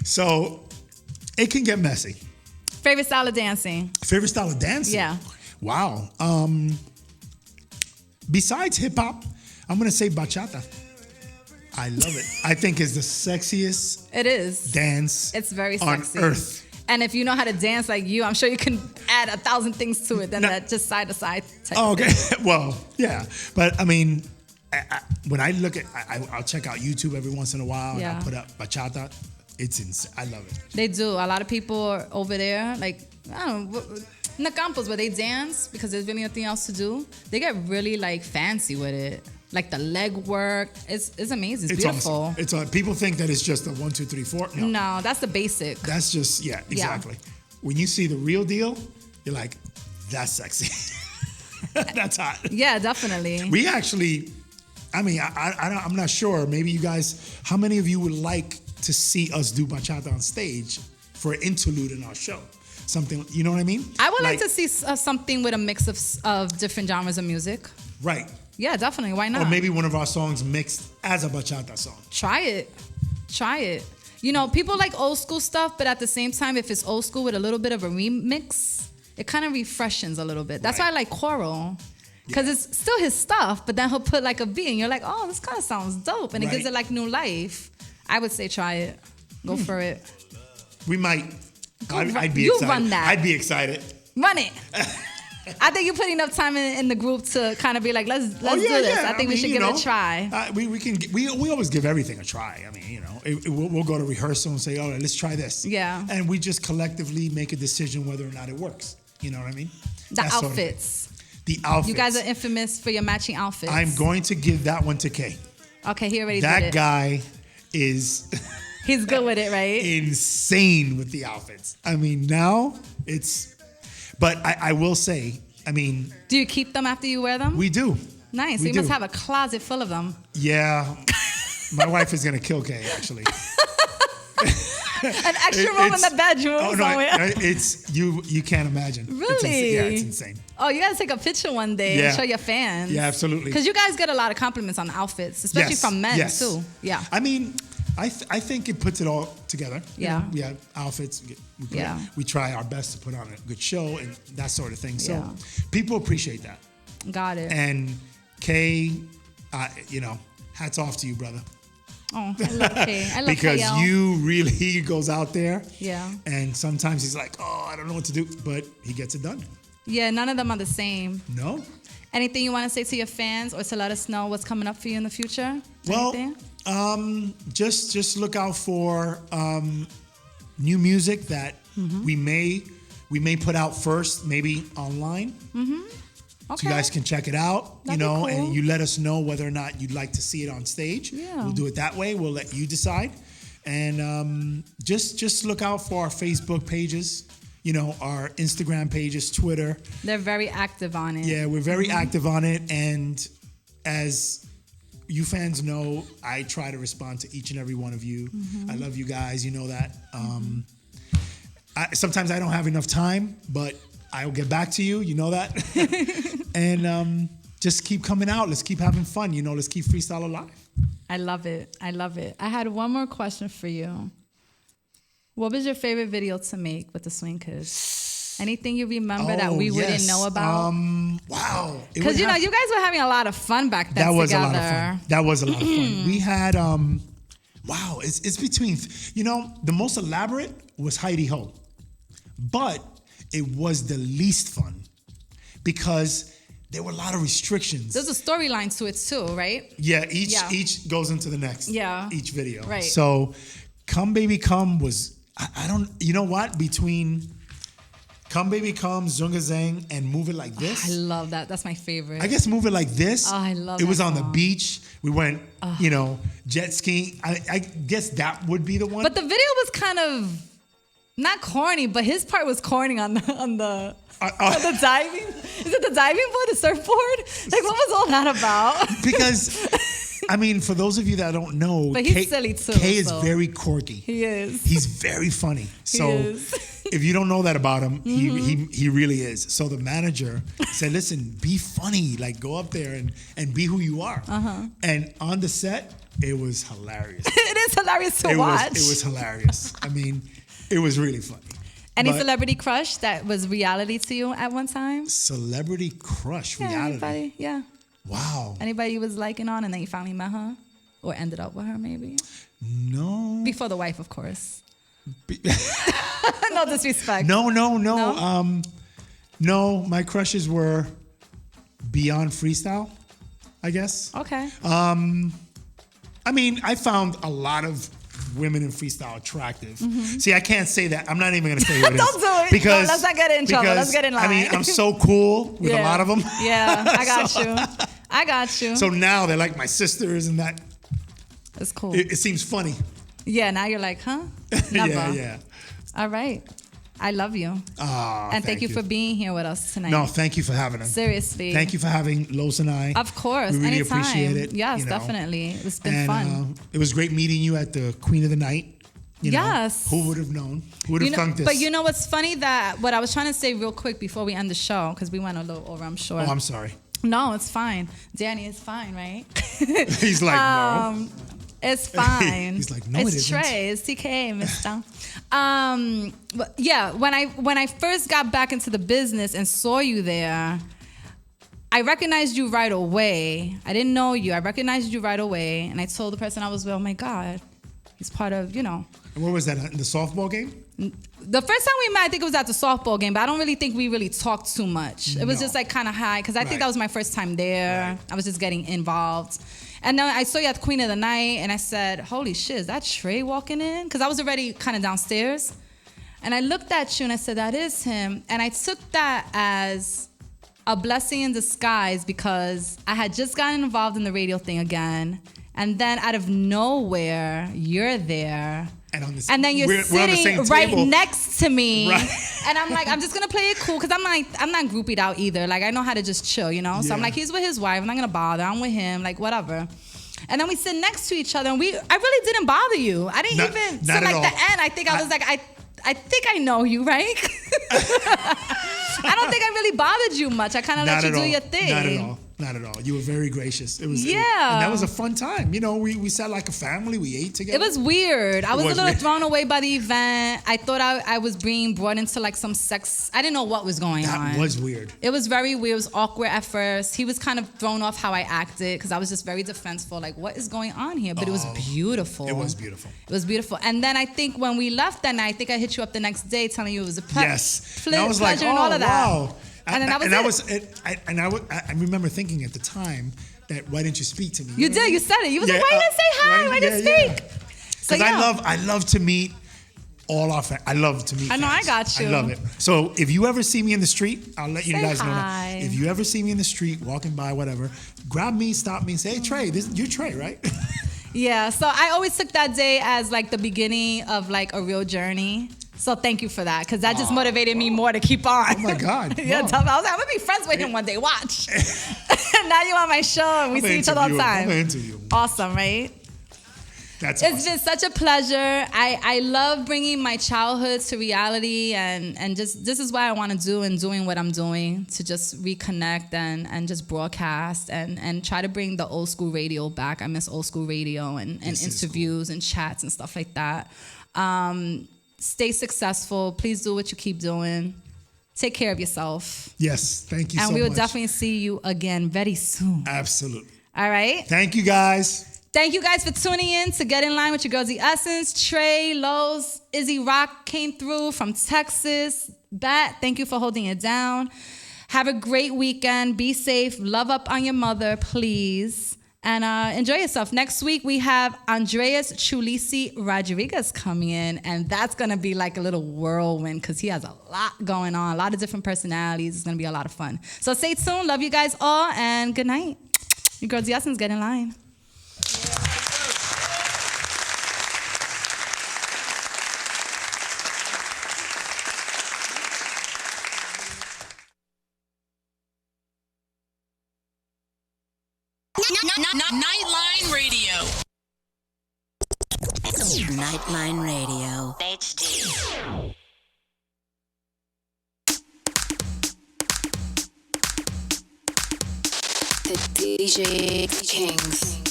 So, it can get messy. Favorite style of dancing? Favorite style of dancing? Yeah. Wow. Besides hip hop, I'm gonna say bachata. I love it. I think it's the sexiest. It is. Dance. It's very sexy. On earth. And if you know how to dance like you, I'm sure you can add 1,000 things to it than that just side to side type. Oh, okay. Well, yeah. But I mean, when I look at, I'll check out YouTube every once in a while and I'll put up bachata. It's insane. I love it. They do. A lot of people are over there, like, I don't know, in the campos where they dance because there's really nothing else to do. They get really like fancy with it. Like the leg work, it's amazing. It's beautiful. Awesome. It's people think that it's just a 1, 2, 3, 4. No, that's the basic. That's just exactly. Yeah. When you see the real deal, you're like, that's sexy. That's hot. Yeah, definitely. We actually, I mean, I'm not sure. Maybe you guys, how many of you would like to see us do bachata on stage for an interlude in our show? Something, you know what I mean? I would like to see something with a mix of different genres of music. Right. Yeah, definitely. Why not? Or maybe one of our songs mixed as a bachata song. Try it. You know, people like old school stuff, but at the same time, if it's old school with a little bit of a remix, it kind of refreshes a little bit. That's why I like Coral. Because it's still his stuff, but then he'll put like a beat and you're like, oh, this kind of sounds dope. And it gives it like new life. I would say try it. Go for it. We might. I'd be you excited. Run that. I'd be excited. Run it. I think you're putting enough time in the group to kind of be like, let's do this. I think we should give it a try. We always give everything a try. I mean, we'll go to rehearsal and say, all right, let's try this. Yeah. And we just collectively make a decision whether or not it works. You know what I mean? The outfits. The outfits. You guys are infamous for your matching outfits. I'm going to give that one to Kay. Okay, he already did it. That guy is... He's good with it, right? Insane with the outfits. I mean, now it's... But I will say, I mean... Do you keep them after you wear them? We do. Nice. So you must have a closet full of them. Yeah. My wife is going to kill Kay, actually. An extra room in the bedroom. Oh, no, it's you can't imagine. Really? It's insane. Oh, you gotta take a picture one day and show your fans. Yeah, absolutely. Because you guys get a lot of compliments on the outfits, especially from men too. Yeah. I mean, I think it puts it all together. Yeah. We have outfits. We try our best to put on a good show and that sort of thing. So people appreciate that. Got it. And Kay, hats off to you, brother. Oh, I love Kay. I love because Kay. he goes out there. Yeah. And sometimes he's like, oh, I don't know what to do, but he gets it done. Yeah, none of them are the same. No. Anything you want to say to your fans or to let us know what's coming up for you in the future? Well, just look out for new music that we may put out first, maybe online. Mm-hmm. Okay. So you guys can check it out, That'd be cool. And you let us know whether or not you'd like to see it on stage. Yeah. We'll do it that way. We'll let you decide. And just look out for our Facebook pages, our Instagram pages, Twitter. They're very active on it. Yeah, we're very active on it. And as you fans know, I try to respond to each and every one of you. Mm-hmm. I love you guys. You know that. Sometimes I don't have enough time, but I'll get back to you. You know that. And just keep coming out. Let's keep having fun. Let's keep freestyle alive. I love it. I love it. I had one more question for you. What was your favorite video to make with the Swing Kids? Anything you remember that we wouldn't know about? Wow. Because, you guys were having a lot of fun back then together. That was a lot of fun. We had, it's between, the most elaborate was Heidi Ho. But it was the least fun because there were a lot of restrictions. There's a storyline to it too, right? Yeah, each goes into the next. Yeah. Each video. Right. So Come Baby Come was, I don't, you know what? Between Come Baby Come, Zunga Zang, and Move It Like This. I love that. That's my favorite. I guess Move It Like This. Oh, I love it. It was that on song. the beach. We went, jet skiing. I guess that would be the one. But the video was kind of not corny, but his part was corny on the diving. Is it the diving board, the surfboard? Like, what was all that about? Because, for those of you that don't know, but he's silly too. Kay is very quirky. He is. He's very funny. So if you don't know that about him, he really is. So the manager said, listen, be funny. Like, go up there and be who you are. Uh-huh. And on the set, it was hilarious. It is hilarious to watch. It was hilarious. It was really funny. Any celebrity crush that was reality to you at one time? Celebrity crush, reality? Anybody? Yeah. Wow. Anybody you was liking on and then you finally met her? Or ended up with her, maybe? No. Before the wife, of course. No disrespect. No. No, my crushes were beyond freestyle, I guess. Okay. I found a lot of women in freestyle attractive. Mm-hmm. See, I can't say that. I'm not even going to say who it is. Don't do it. Because, let's not get in trouble. Let's get in line. I'm so cool with a lot of them. Yeah, I got you. So now they're like my sisters and that. That's cool. It seems funny. Yeah, now you're like, huh? Never. Yeah. All right. I love you. And thank you for being here with us tonight. No, thank you for having us. Seriously. Thank you for having Los and I. Of course. We really anytime. appreciate it. Yes, definitely. It's been fun. It was great meeting you at the Queen of the Night. Yes. Who would have known? Who would have thunk this? But you know what's funny? That what I was trying to say real quick before we end the show, because we went a little over, I'm sure. Oh, I'm sorry. No, it's fine. Danny, it's fine, right? He's like, no. It's fine. He's like, no, it isn't. It's Tre. It's TKA, mister. But yeah, when I first got back into the business and saw you there, I recognized you right away. I didn't know you. I recognized you right away. And I told the person I was with, oh my God, He's part of, you know. And what was that, in the softball game? The first time we met, I think it was at the softball game, but I don't really think we really talked too much. It was just like kind of high, because I think that was my first time there. Right. I was just getting involved. And then I saw you at Queen of the Night, and I said, holy shit, is that Tre walking in? Because I was already kind of downstairs. And I looked at you, and I said, that is him. And I took that as a blessing in disguise, because I had just gotten involved in the radio thing again. And then out of nowhere, you're there. And then you're sitting right next to me. Right. And I'm like, I'm just going to play it cool, because I'm not groupied out either. Like, I know how to just chill, you know? Yeah. So I'm like, he's with his wife. I'm not going to bother. I'm with him. Like, whatever. And then we sit next to each other, and I really didn't bother you. I didn't even. So, like, the end, I think I was like, I think I know you, right? I don't think I really bothered you much. I kind of let you do your thing. Not at all. Not at all. You were very gracious. It was, and that was a fun time. You know, we sat like a family. We ate together. It was weird. I was a little thrown away by the event. I thought I was being brought into like some sex. I didn't know what was going on. That was weird. It was very weird. It was awkward at first. He was kind of thrown off how I acted, because I was just very defensive. Like, what is going on here? But it was beautiful. It was beautiful. It was beautiful. And then I think when we left that night, I think I hit you up the next day telling you it was a pleasure. I was like, and all of that. Wow. I remember thinking at the time that, why didn't you speak to me? You did. You said it. You was like, why didn't you say hi? Why didn't you speak? Because I love to meet all our fans. I love to meet I know, fans. I got you. I love it. So if you ever see me in the street, I'll let you guys know that. If you ever see me in the street, walking by, whatever, grab me, stop me, and say, hey, Tre, you're Tre, right? Yeah, so I always took that day as like the beginning of like a real journey. So thank you for that, because that just motivated me more to keep on. Oh my God. Yeah, I was like, I'm going to be friends with him one day. Watch. Now you're on my show, and we see each other all the time. I'm into you. Awesome, right? It's been such a pleasure. I love bringing my childhood to reality, and just this is what I want to do, and doing what I'm doing to just reconnect and just broadcast and try to bring the old school radio back. I miss old school radio and interviews and chats and stuff like that. Stay successful. Please do what you keep doing. Take care of yourself. Yes, thank you so much. And we will definitely see you again very soon. Absolutely. All right? Thank you, guys. Thank you guys for tuning in to Get In Line with your girl, The Essence. Tre Los, Izzy Rock came through from Texas. Bat, thank you for holding it down. Have a great weekend. Be safe. Love up on your mother, please. And enjoy yourself. Next week, we have Andreas Chulisi Rodriguez coming in. And that's going to be like a little whirlwind, because he has a lot going on, a lot of different personalities. It's going to be a lot of fun. So stay tuned. Love you guys all. And good night. Your girl, The Essence, Get In Line. Niteline Radio. Niteline Radio. HD. The DJ Kings.